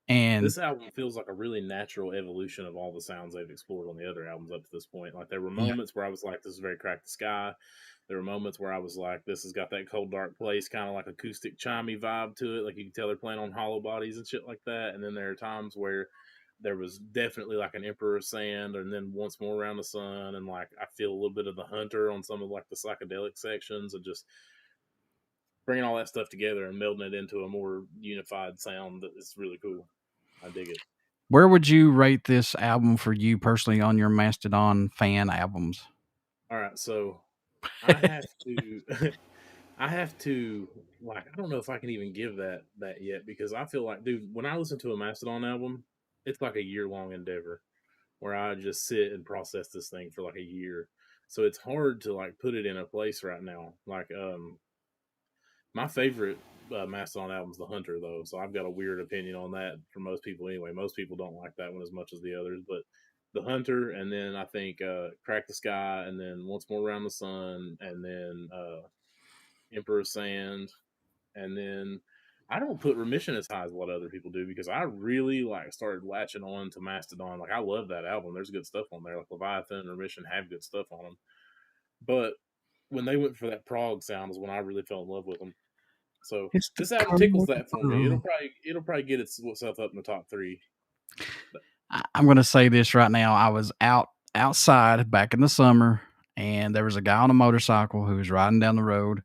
Speaker 1: And
Speaker 3: This album feels like a really natural evolution of all the sounds they've explored on the other albums up to this point. Like there were
Speaker 1: yeah,
Speaker 3: moments where I was like, "This is very Crack the Sky." There were moments where I was like, "This has got that Cold Dark Place kind of like acoustic chimey vibe to it." Like you can tell they're playing on hollow bodies and shit like that. And then there are times where there was definitely like an Emperor of Sand, and then Once More Around the Sun, and like I feel a little bit of the Hunter on some of like the psychedelic sections, and just bringing all that stuff together and melding it into a more unified sound that is really cool. I dig it.
Speaker 1: where would you rate this album for you personally on your Mastodon fan albums?
Speaker 3: All right, so I have to I have to like I don't know if I can even give that yet because I feel like dude, when I listen to a Mastodon album, it's like a year-long endeavor where I just sit and process this thing for like a year. So it's hard to like put it in a place right now. Like my favorite Mastodon album is The Hunter, though, so I've got a weird opinion on that for most people anyway. Most people don't like that one as much as the others, but The Hunter, and then I think Crack the Sky, and then Once More Around the Sun, and then Emperor Sand, and then I don't put Remission as high as what other people do because I really like started latching on to Mastodon. Like I love that album. There's good stuff on there. Like Leviathan and Remission have good stuff on them, but when they went for that prog sound is when I really fell in love with them. So
Speaker 1: It's the
Speaker 3: this album tickles that for me. It'll probably get itself up in the top three.
Speaker 1: I'm going to say this right now. I was outside back in the summer, and there was a guy on a motorcycle who was riding down the road,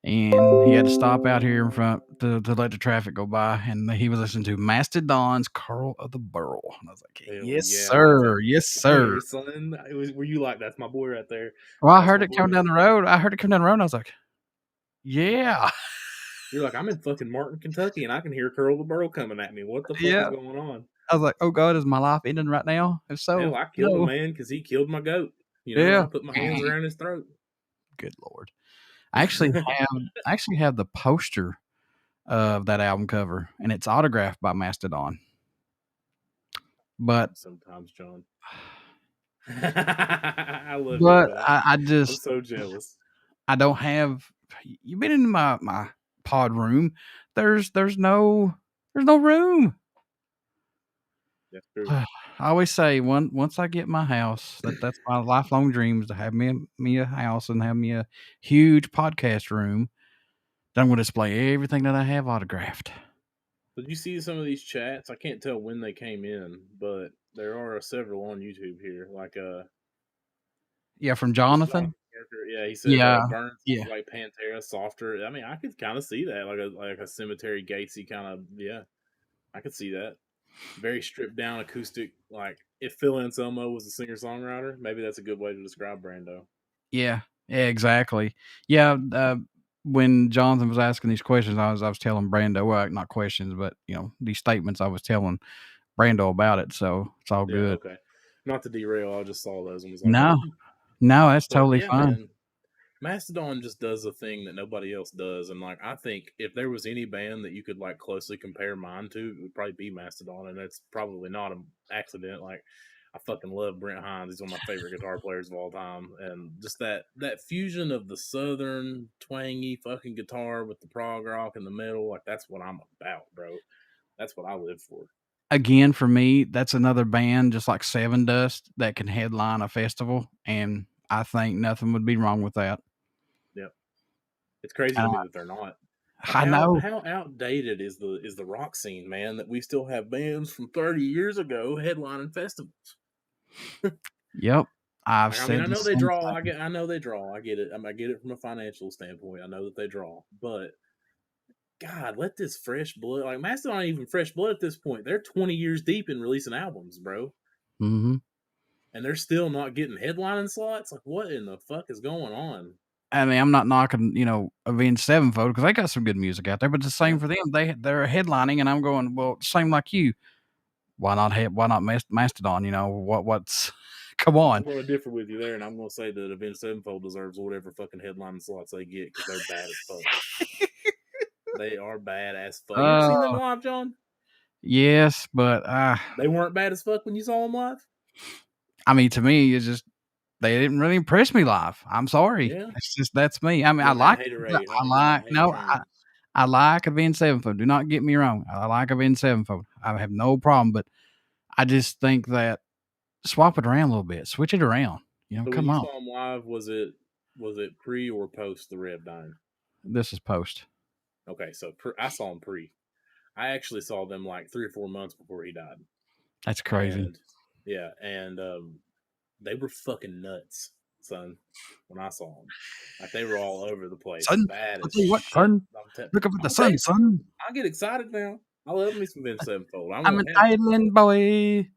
Speaker 1: and he had to stop out here in front to let the traffic go by, and he was listening to Mastodon's "Curl of the Burl." And I was like,
Speaker 3: Hell
Speaker 1: "Yes,
Speaker 3: yeah, that's a
Speaker 1: sir, yes, sir."
Speaker 3: banger, son. Were you like, that's my boy right there?
Speaker 1: Well, I
Speaker 3: That's
Speaker 1: heard
Speaker 3: my
Speaker 1: it come
Speaker 3: boy.
Speaker 1: down the road. And I was like, "Yeah,
Speaker 3: You're like, I'm in fucking Martin, Kentucky, and I can hear Curl the Burl coming at me. What the fuck is
Speaker 1: yeah."
Speaker 3: going on?
Speaker 1: I was like, "Oh God, is my life ending right now?" If
Speaker 3: Hell,
Speaker 1: so,
Speaker 3: I killed a
Speaker 1: no.
Speaker 3: man because he killed my goat.
Speaker 1: Yeah.
Speaker 3: I put my hands around his throat.
Speaker 1: Good Lord. I actually have the poster of that album cover, and it's autographed by Mastodon. But
Speaker 3: Sometimes, John. I love you,
Speaker 1: but
Speaker 3: man.
Speaker 1: I
Speaker 3: I'm
Speaker 1: just
Speaker 3: so jealous.
Speaker 1: I don't have. You've been in my pod room. There's no room.
Speaker 3: That's true.
Speaker 1: I always say once I get my house, that's my lifelong dream is to have me a house and have me a huge podcast room. Then I'm going to display everything that I have autographed.
Speaker 3: Did you see some of these chats? I can't tell when they came in, but there are several on YouTube here. Like
Speaker 1: Yeah, from
Speaker 3: the soft
Speaker 1: Jonathan.
Speaker 3: character. Yeah, he said
Speaker 1: Yeah,
Speaker 3: Burns
Speaker 1: yeah,
Speaker 3: like Pantera softer. I mean, I could kind of see that, like a Cemetery Gatesy kind of. Yeah, I could see that. Very stripped down acoustic. Like if Phil Anselmo was a singer songwriter, maybe that's a good way to describe Brando.
Speaker 1: yeah, exactly. Yeah, when Jonathan was asking these questions, I was telling Brando, well, not questions, but these statements. I was telling Brando about it, so it's all
Speaker 3: Yeah,
Speaker 1: good.
Speaker 3: okay. Not to derail, I just saw those and was like,
Speaker 1: No,
Speaker 3: oh.
Speaker 1: no, that's
Speaker 3: But
Speaker 1: totally
Speaker 3: yeah,
Speaker 1: fine.
Speaker 3: man, Mastodon just does a thing that nobody else does, and like I think if there was any band that you could like closely compare mine to, it would probably be Mastodon, and that's probably not an accident. Like I fucking love Brent Hines; he's one of my favorite guitar players of all time, and just that fusion of the southern twangy fucking guitar with the prog rock and the metal, like that's what I'm about, bro. That's what I live for.
Speaker 1: Again, for me, that's another band just like Seven Dust that can headline a festival, and I think nothing would be wrong with that.
Speaker 3: Yep, it's crazy to
Speaker 1: Uh,
Speaker 3: me that they're not. Like
Speaker 1: I know.
Speaker 3: how outdated is the rock scene, man? That we still have bands from 30 years ago headlining festivals.
Speaker 1: Yep, I've
Speaker 3: Like, I mean,
Speaker 1: said
Speaker 3: I
Speaker 1: the
Speaker 3: know they
Speaker 1: same
Speaker 3: draw.
Speaker 1: thing.
Speaker 3: I know they draw. I get it. I get it from a financial standpoint. I know that they draw, but God, let this fresh blood. Like Mastodon, ain't even fresh blood at this point. They're 20 years deep in releasing albums, bro,
Speaker 1: Mm-hmm.
Speaker 3: and they're still not getting headlining slots. Like, what in the fuck is going on?
Speaker 1: I mean, I'm not knocking, Avenged Sevenfold because they got some good music out there, but the
Speaker 3: Yeah.
Speaker 1: same for them. They're headlining, and I'm going, well, same like you. Why not Mastodon? What's come on.
Speaker 3: I'm going to differ with you there, and I'm going to say that Avenged Sevenfold deserves whatever fucking headlining slots they get because they're bad as fuck. They are bad as fuck. You ever seen them live, John?
Speaker 1: Yes, but
Speaker 3: They weren't bad as fuck when you saw them live.
Speaker 1: I mean, to me, it's just they didn't really impress me live. I'm sorry.
Speaker 3: Yeah,
Speaker 1: That's me. I mean,
Speaker 3: you're on that haterade, huh? You're on that hate train.
Speaker 1: I like Avenged Sevenfold. Do not get me wrong. I like Avenged Sevenfold. I have no problem, but I just think that swap it around a little bit, switch it around.
Speaker 3: So when
Speaker 1: Come
Speaker 3: you
Speaker 1: on.
Speaker 3: saw them live, was it pre or post the Rev dying?
Speaker 1: This is post.
Speaker 3: Okay, so I saw them pre. I actually saw them like 3 or 4 months before he died.
Speaker 1: That's crazy.
Speaker 3: And yeah, and they were fucking nuts, son. When I saw them, like they were all over the place,
Speaker 1: Son,
Speaker 3: bad
Speaker 1: I'll
Speaker 3: as
Speaker 1: tell you what,
Speaker 3: shit.
Speaker 1: son. Look up at the sun, son.
Speaker 3: I get excited now. I love me some Vince Sevenfold.
Speaker 1: I'm an island boy.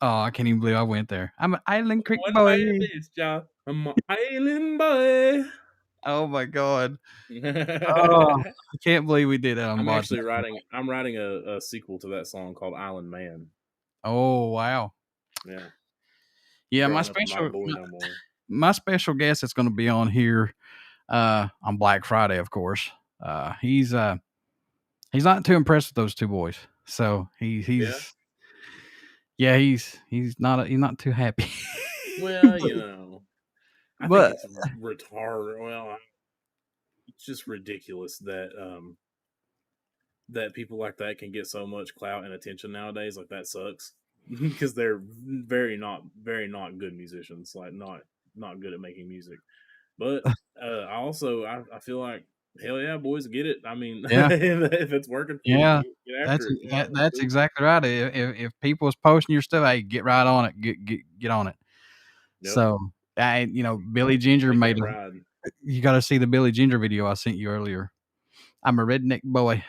Speaker 1: I can't even believe I went there. I'm an island creek boy.
Speaker 3: Bitch, y'all. I'm an island boy.
Speaker 1: Oh my god. Oh, I can't believe we did that on
Speaker 3: I'm
Speaker 1: BODS.
Speaker 3: actually writing. I'm writing a sequel to that song called Island Man.
Speaker 1: Oh wow.
Speaker 3: Yeah.
Speaker 1: Yeah,
Speaker 3: Growing up, not a boy no more.
Speaker 1: my special guest that's going to be on here on Black Friday, of course. He's not too impressed with those two boys, so he's he's not too happy.
Speaker 3: Well, I think it's retarded. Well, it's just ridiculous that that people like that can get so much clout and attention nowadays. Like that sucks because they're very not good musicians. Like not good at making music. But I feel like hell yeah, boys, get it. I mean,
Speaker 1: Yeah.
Speaker 3: if it's working for
Speaker 1: Yeah,
Speaker 3: you, get after it.
Speaker 1: that's exactly right. If people is posting your stuff, hey, get right on it. Get on it.
Speaker 3: Yep.
Speaker 1: So Billy Ginger
Speaker 3: Make
Speaker 1: made
Speaker 3: that ride.
Speaker 1: You got to see the Billy Ginger video I sent you earlier. I'm a redneck boy.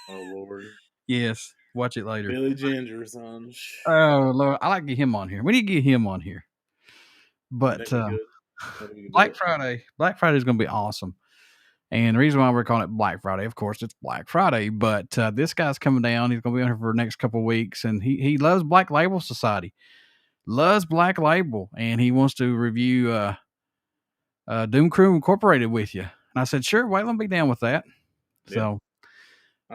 Speaker 3: Oh Lord,
Speaker 1: Yes, watch it later.
Speaker 3: Billy Ginger, son.
Speaker 1: Oh Lord, I like to get him on here. We need to get him on here. But
Speaker 3: That'd be good. That'd be good.
Speaker 1: Black Friday is going to be awesome. And the reason why we're calling it Black Friday, of course, it's Black Friday. But this guy's coming down. He's going to be on here for the next couple of weeks, and he loves Black Label Society, loves Black Label, and he wants to review Doom Crew Incorporated with you. And I said, sure, Waylon, be down with that.
Speaker 3: Yeah.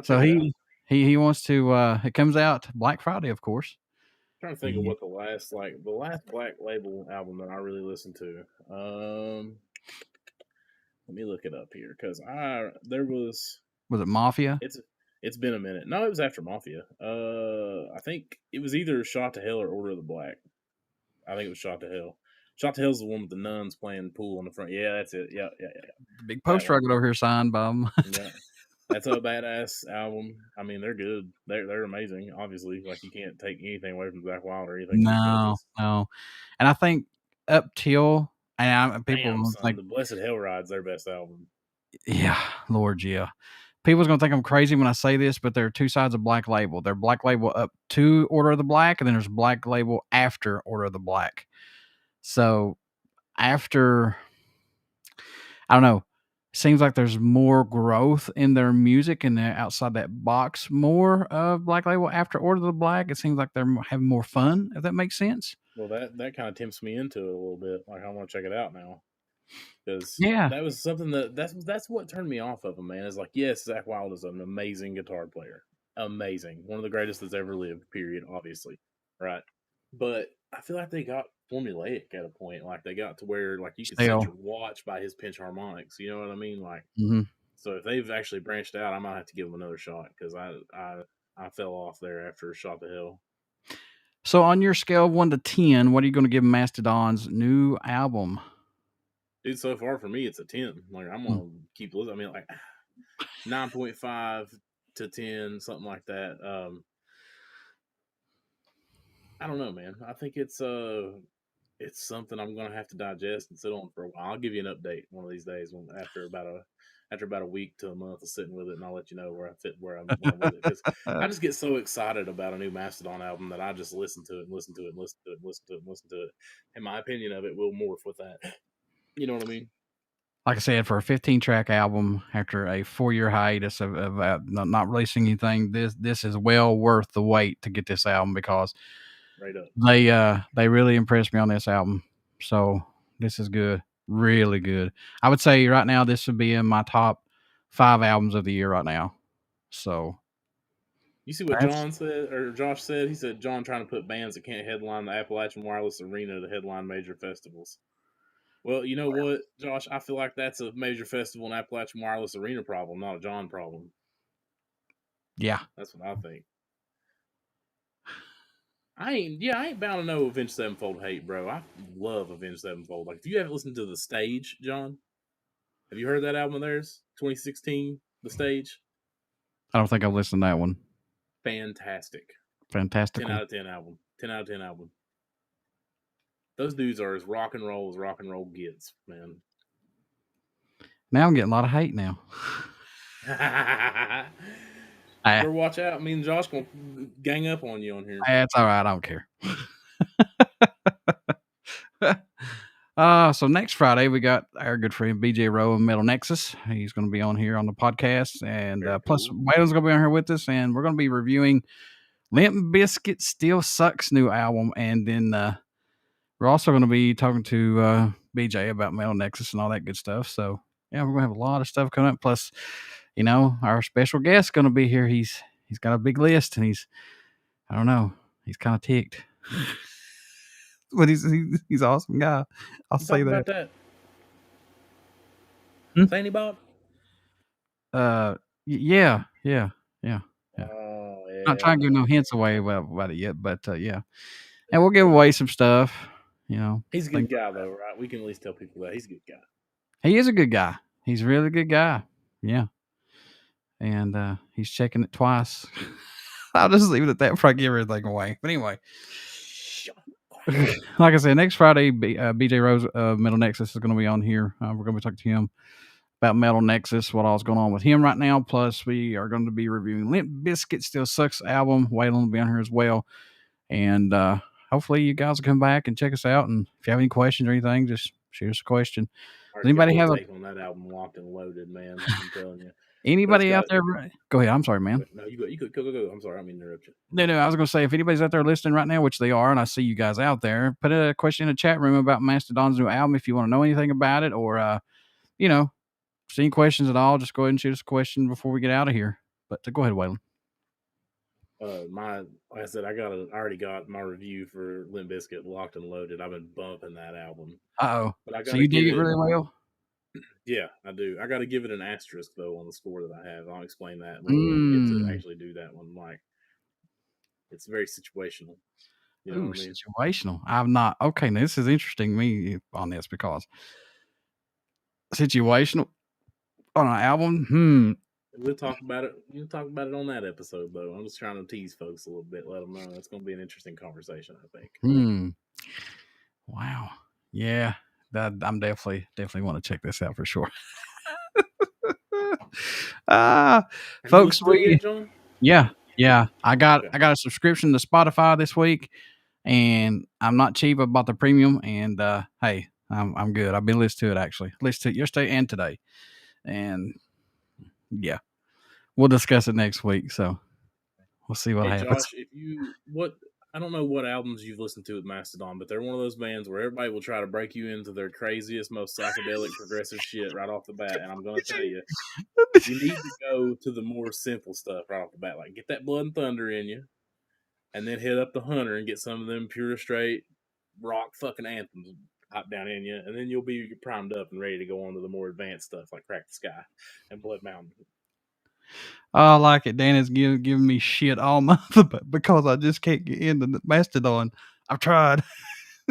Speaker 1: So he wants to. It comes out Black Friday, of course.
Speaker 3: I'm trying to think of what the last Black Label album that I really listened to. Let me look it up here because there was
Speaker 1: it Mafia?
Speaker 3: It's been a minute. No, it was after Mafia. I think it was either Shot to Hell or Order of the Black. I think it was Shot to Hell. Shot to Hell's the one with the nuns playing pool on the front. Yeah, that's it. Yeah.
Speaker 1: Big poster I got over here signed by them.
Speaker 3: Yeah. That's a badass album. I mean, they're good. They're amazing. Obviously, like you can't take anything away from Zakk Wylde or anything.
Speaker 1: No. And I think up till people
Speaker 3: like the Blessed Hell Ride's their best album.
Speaker 1: Yeah, Lord, yeah. People's gonna think I'm crazy when I say this, but there are two sides of Black Label. There's Black Label up to Order of the Black, and then there's Black Label after Order of the Black. So after, I don't know, seems like there's more growth in their music and they're outside that box more of Black Label after Order of the Black. It seems like they're having more fun, if that makes sense.
Speaker 3: Well, that kind of tempts me into it a little bit. Like I want to check it out now. Because that was something that's what turned me off of him, man. Is like, yes, Zakk Wylde is an amazing guitar player. Amazing. One of the greatest that's ever lived, period, obviously. Right. But I feel like they got formulaic at a point. Like they got to where like you could set your watch by his pinch harmonics. You know what I mean? Like So if they've actually branched out, I might have to give them another shot because I fell off there after Shot to Hell.
Speaker 1: So on your scale of 1 to 10, what are you going to give Mastodon's new album?
Speaker 3: Dude, so far for me, it's a 10. Like, I'm going to keep listening. I mean, like, 9.5 to 10, something like that. I don't know, man. I think it's something I'm going to have to digest and sit on for a while. I'll give you an update one of these days after about a week to a month of sitting with it, and I'll let you know where I'm with it. Because I just get so excited about a new Mastodon album that I just listen to it and listen to it and listen to it and listen to it and listen to it. And my opinion of it will morph with that. You know what I mean?
Speaker 1: Like I said, for a 15-track album after a 4-year hiatus of not releasing anything, this is well worth the wait to get this album because they really impressed me on this album. So this is good, really good. I would say right now this would be in my top 5 albums of the year right now. So
Speaker 3: you see what John said or Josh said? He said John trying to put bands that can't headline the Appalachian Wireless Arena to headline major festivals. Well, you know what, Josh? I feel like that's a major festival and Appalachian Wireless Arena problem, not a John problem.
Speaker 1: Yeah.
Speaker 3: That's what I think. I ain't bound to know Avenged Sevenfold hate, bro. I love Avenged Sevenfold. Like, if you haven't listened to The Stage, John, have you heard that album of theirs? 2016, The Stage?
Speaker 1: I don't think I've listened to that one.
Speaker 3: Fantastic.
Speaker 1: 10
Speaker 3: out of 10 album. 10 out of 10 album. Those dudes are as rock and roll gets, man.
Speaker 1: Now I'm getting a lot of hate now.
Speaker 3: Better watch out. Me and Josh gonna gang up on you on here.
Speaker 1: That's all right. I don't care. So next Friday we got our good friend BJ Rowe of Metal Nexus. He's going to be on here on the podcast, and plus Waylon's going to be on here with us, and we're going to be reviewing Limp Bizkit Still Sucks new album, and then we're also going to be talking to BJ about Metal Nexus and all that good stuff. So yeah, we're going to have a lot of stuff coming up. Plus, you know, our special guest going to be here. He's got a big list, and I don't know, he's kind of ticked. But he's an awesome guy. I'll say that.
Speaker 3: About that. Say any Bob?
Speaker 1: Yeah.
Speaker 3: Oh, yeah.
Speaker 1: Not trying to give no hints away about it yet, but yeah. And we'll give away some stuff, you know.
Speaker 3: He's a good guy though, right? We can at least tell people that he's a good guy.
Speaker 1: He is a good guy. He's a really good guy. Yeah. And he's checking it twice. I'll just leave it at that before I give everything away. But anyway. Like I said, next Friday, BJ Rose, Metal Nexus, is going to be on here. We're going to be talking to him about Metal Nexus, what all's going on with him right now. Plus, we are going to be reviewing Limp Bizkit Still Sucks album. Waylon will be on here as well. And hopefully you guys will come back and check us out. And if you have any questions or anything, just shoot us a question.
Speaker 3: Our
Speaker 1: Does anybody have
Speaker 3: take on that album, Locked and Loaded, man? I'm telling you.
Speaker 1: anybody out there? Go ahead. I'm sorry, man.
Speaker 3: No, you go. I'm sorry. I mean, interrupt you.
Speaker 1: No. I was going to say, if anybody's out there listening right now, which they are, and I see you guys out there, put a question in the chat room about Mastodon's new album if you want to know anything about it, or any questions at all, just go ahead and shoot us a question before we get out of here. But go ahead, Waylon.
Speaker 3: Like I said, I already got my review for Limp Bizkit, Locked and Loaded. I've been bumping that album.
Speaker 1: So you did it really well?
Speaker 3: Yeah, I do. I got to give it an asterisk though on the score that I have. I'll explain that when we get to actually do that one. Like, it's very situational. You know what I mean?
Speaker 1: Situational. I'm not okay. Now this is interesting me on this because situational on an album.
Speaker 3: We'll talk about it. You'll talk about it on that episode, though. I'm just trying to tease folks a little bit, let them know it's going to be an interesting conversation, I think.
Speaker 1: Wow. Yeah, I'm definitely want to check this out for sure. Folks, yeah. I got a subscription to Spotify this week, and I'm not cheap. I bought the premium, and hey, I'm good. I've been listening to it actually. Listened to it yesterday and today, and yeah, we'll discuss it next week. So we'll see what happens.
Speaker 3: Josh, I don't know what albums you've listened to with Mastodon, but they're one of those bands where everybody will try to break you into their craziest, most psychedelic, progressive shit right off the bat. And I'm going to tell you, you need to go to the more simple stuff right off the bat. Like, get that Blood and Thunder in you, and then hit up the Hunter and get some of them pure, straight rock fucking anthems hop down in you, and then you'll be primed up and ready to go on to the more advanced stuff like Crack the Sky and Blood Mountain.
Speaker 1: I like it. Dan is giving me shit all month because I just can't get into the Mastodon. I've tried.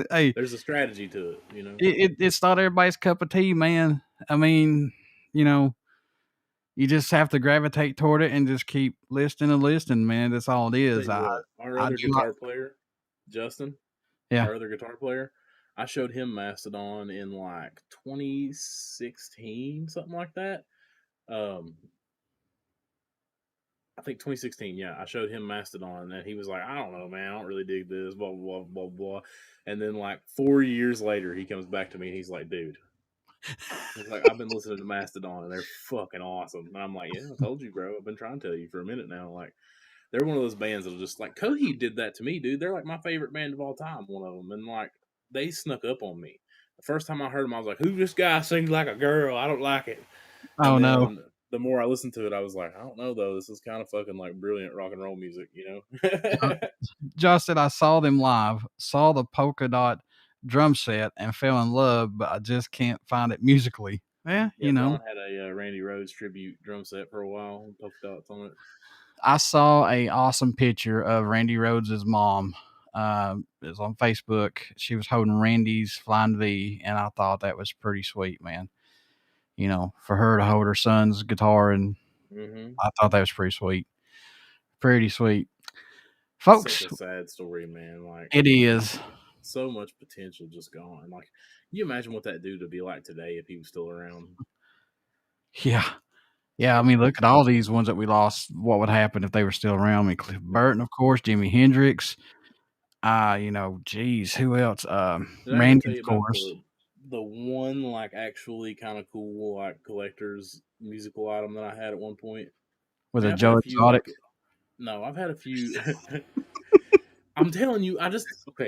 Speaker 1: Hey,
Speaker 3: there's a strategy to it, you know.
Speaker 1: It's not everybody's cup of tea, man. I mean, you just have to gravitate toward it and just keep listening, man. That's all it is.
Speaker 3: Our other guitar player, Justin, our other guitar player, I showed him Mastodon in like 2016, something like that. I think 2016, yeah. I showed him Mastodon, and he was like, I don't know, man. I don't really dig this, blah, blah, blah, blah. And then, like, 4 years later, he comes back to me, and he's like, dude. He's like, I've been listening to Mastodon, and they're fucking awesome. And I'm like, yeah, I told you, bro. I've been trying to tell you for a minute now. Like, they're one of those bands that'll just, like, Coheed did that to me, dude. They're, like, my favorite band of all time, one of them. And, like, they snuck up on me. The first time I heard them, I was like, who this guy sings like a girl? I don't like it.
Speaker 1: Oh, no.
Speaker 3: The more I listened to it, I was like, I don't know, though. This is kind of fucking like brilliant rock and roll music, you know?
Speaker 1: Josh said, I saw them live, saw the polka dot drum set, and fell in love, but I just can't find it musically. Yeah, you know.
Speaker 3: John had a Randy Rhoads tribute drum set for a while, polka dots on it.
Speaker 1: I saw a awesome picture of Randy Rhoads' mom. It was on Facebook. She was holding Randy's Flying V, and I thought that was pretty sweet, man. For her to hold her son's guitar, and I thought that was pretty sweet. Pretty sweet. Folks,
Speaker 3: such a sad story, man. Like,
Speaker 1: it is.
Speaker 3: So much potential just gone. Like, can you imagine what that dude would be like today if he was still around?
Speaker 1: Yeah. I mean, look at all these ones that we lost. What would happen if they were still around? I mean, Cliff Burton, of course, Jimi Hendrix. Geez, who else? Randy, of course.
Speaker 3: The one, like, actually kind of cool, like, collector's musical item that I had at one point.
Speaker 1: Was it Joe Exotic?
Speaker 3: No, I've had a few. I'm telling you,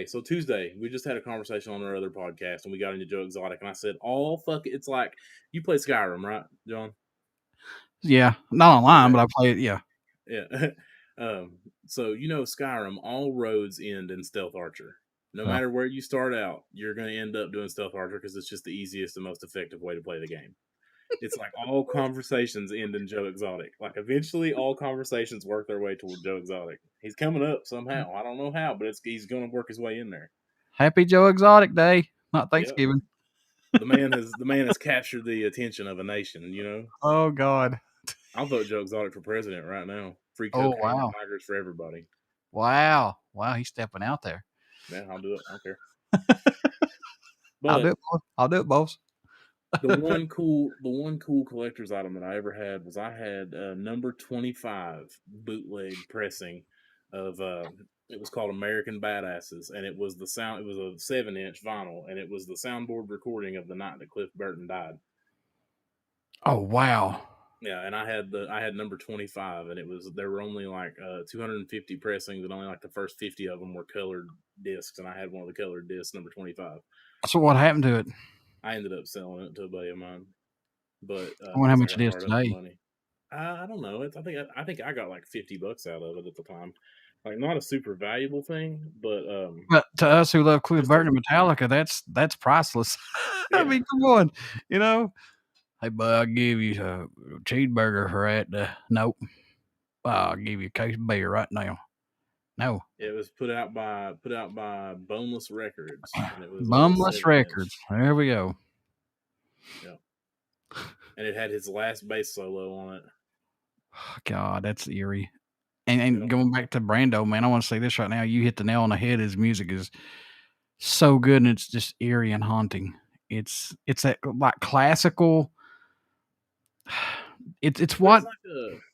Speaker 3: so Tuesday, we just had a conversation on our other podcast, and we got into Joe Exotic, and I said, it's like, you play Skyrim, right, John?
Speaker 1: Yeah, not online, but I play it, yeah.
Speaker 3: Yeah. So, Skyrim, all roads end in Stealth Archer. No matter where you start out, you're going to end up doing Stealth Archer because it's just the easiest and most effective way to play the game. It's like all conversations end in Joe Exotic. Like, eventually, all conversations work their way toward Joe Exotic. He's coming up somehow. I don't know how, but he's going to work his way in there.
Speaker 1: Happy Joe Exotic Day, not Thanksgiving.
Speaker 3: Yep. The man has captured the attention of a nation.
Speaker 1: Oh God!
Speaker 3: I'll vote Joe Exotic for president right now. Free cocaine and tigers for everybody.
Speaker 1: Wow, he's stepping out there.
Speaker 3: Yeah, I'll do it. I don't care.
Speaker 1: I'll do
Speaker 3: But
Speaker 1: it, boss. I'll do it, boss.
Speaker 3: the one cool collector's item that I ever had was I had number 25 bootleg pressing of it was called American Badasses, and it was a 7-inch vinyl, and it was the soundboard recording of the night that Cliff Burton died.
Speaker 1: Oh wow.
Speaker 3: Yeah, and I had number 25, and there were only like 250 pressings, and only like the first 50 of them were colored discs, and I had one of the colored discs, number 25.
Speaker 1: So what happened to it?
Speaker 3: I ended up selling it to a buddy of mine, but
Speaker 1: I wonder how much it is
Speaker 3: hard up the
Speaker 1: today.
Speaker 3: money. I don't know. I think I got like $50 out of it at the time. Like, not a super valuable thing, but
Speaker 1: to us who love Cliff
Speaker 3: just
Speaker 1: Burton and Metallica, that's priceless. I
Speaker 3: Yeah.
Speaker 1: mean, come on, you know. Hey, bud, I'll give you a cheeseburger for that. Nope. I'll give you a case of beer right now. No.
Speaker 3: It was put out by Boneless Records, and it was
Speaker 1: Bumless
Speaker 3: 7-inch.
Speaker 1: Records. There we go.
Speaker 3: Yeah. And it had his last bass solo on it.
Speaker 1: God, that's eerie. And
Speaker 3: Yep.
Speaker 1: going back to Brando, man, I want to say this right now. You hit the nail on the head. His music is so good, and it's just eerie and haunting. It's that like classical. It's what
Speaker 3: It's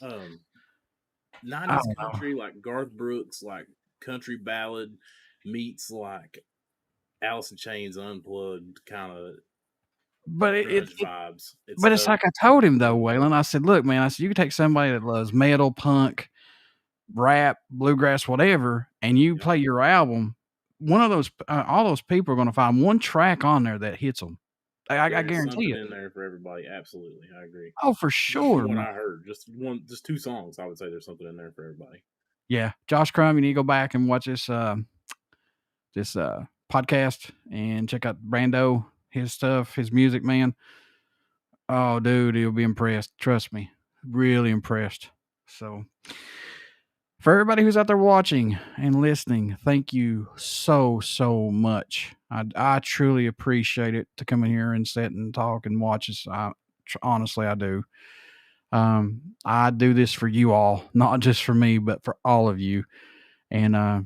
Speaker 3: like a 90s country, like Garth Brooks, like country ballad meets like Alice in Chains Unplugged kind of.
Speaker 1: But it's
Speaker 3: vibes.
Speaker 1: It's like I told him though, Waylon. I said, look, man, I said you can take somebody that loves metal, punk, rap, bluegrass, whatever, and you play your album. One of those, all those people are going to find one track on there that hits them. I guarantee it.
Speaker 3: In there for everybody. Absolutely, I agree.
Speaker 1: Oh, for sure.
Speaker 3: From what I heard, just 2 songs. I would say there's something in there for everybody.
Speaker 1: Yeah, Josh Crumb, you need to go back and watch this podcast and check out Brando, his stuff, his music, man. Oh, dude, you'll be impressed. Trust me, really impressed. So, for everybody who's out there watching and listening, thank you so much. I truly appreciate it to come in here and sit and talk and watch us. Honestly, I do. I do this for you all, not just for me, but for all of you. And, I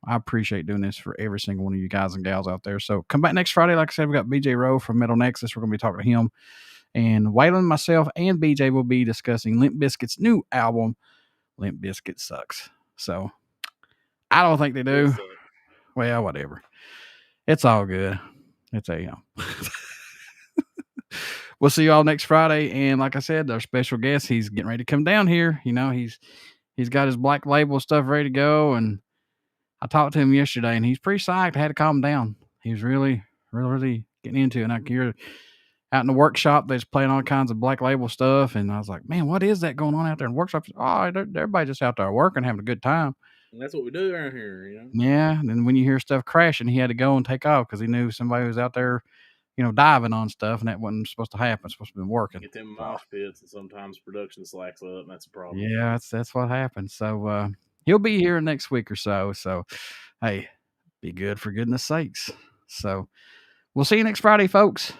Speaker 1: appreciate doing this for every single one of you guys and gals out there. So come back next Friday. Like I said, we got BJ Rowe from Metal Nexus. We're going to be talking to him. And Waylon, myself, and BJ will be discussing Limp Bizkit's new album, Limp Bizkit Sucks. So I don't think they do. Well, whatever. It's all good. It's We'll see you all next Friday. And like I said, our special guest, he's getting ready to come down here. He's got his Black Label stuff ready to go. And I talked to him yesterday, and he's pretty psyched. I had to calm him down. He was really getting into it. And I can hear out in the workshop, they're playing all kinds of Black Label stuff. And I was like, man, what is that going on out there in the workshop? Oh, everybody just out there working, having a good time.
Speaker 3: And that's what we do around here,
Speaker 1: Yeah. And then when you hear stuff crashing, he had to go and take off because he knew somebody was out there, diving on stuff, and that wasn't supposed to happen. It's supposed to be working.
Speaker 3: Get them mosh pits, and sometimes production slacks up, and that's a problem.
Speaker 1: Yeah, that's what happens. So he'll be here next week or so. So, hey, be good for goodness sakes. So we'll see you next Friday, folks.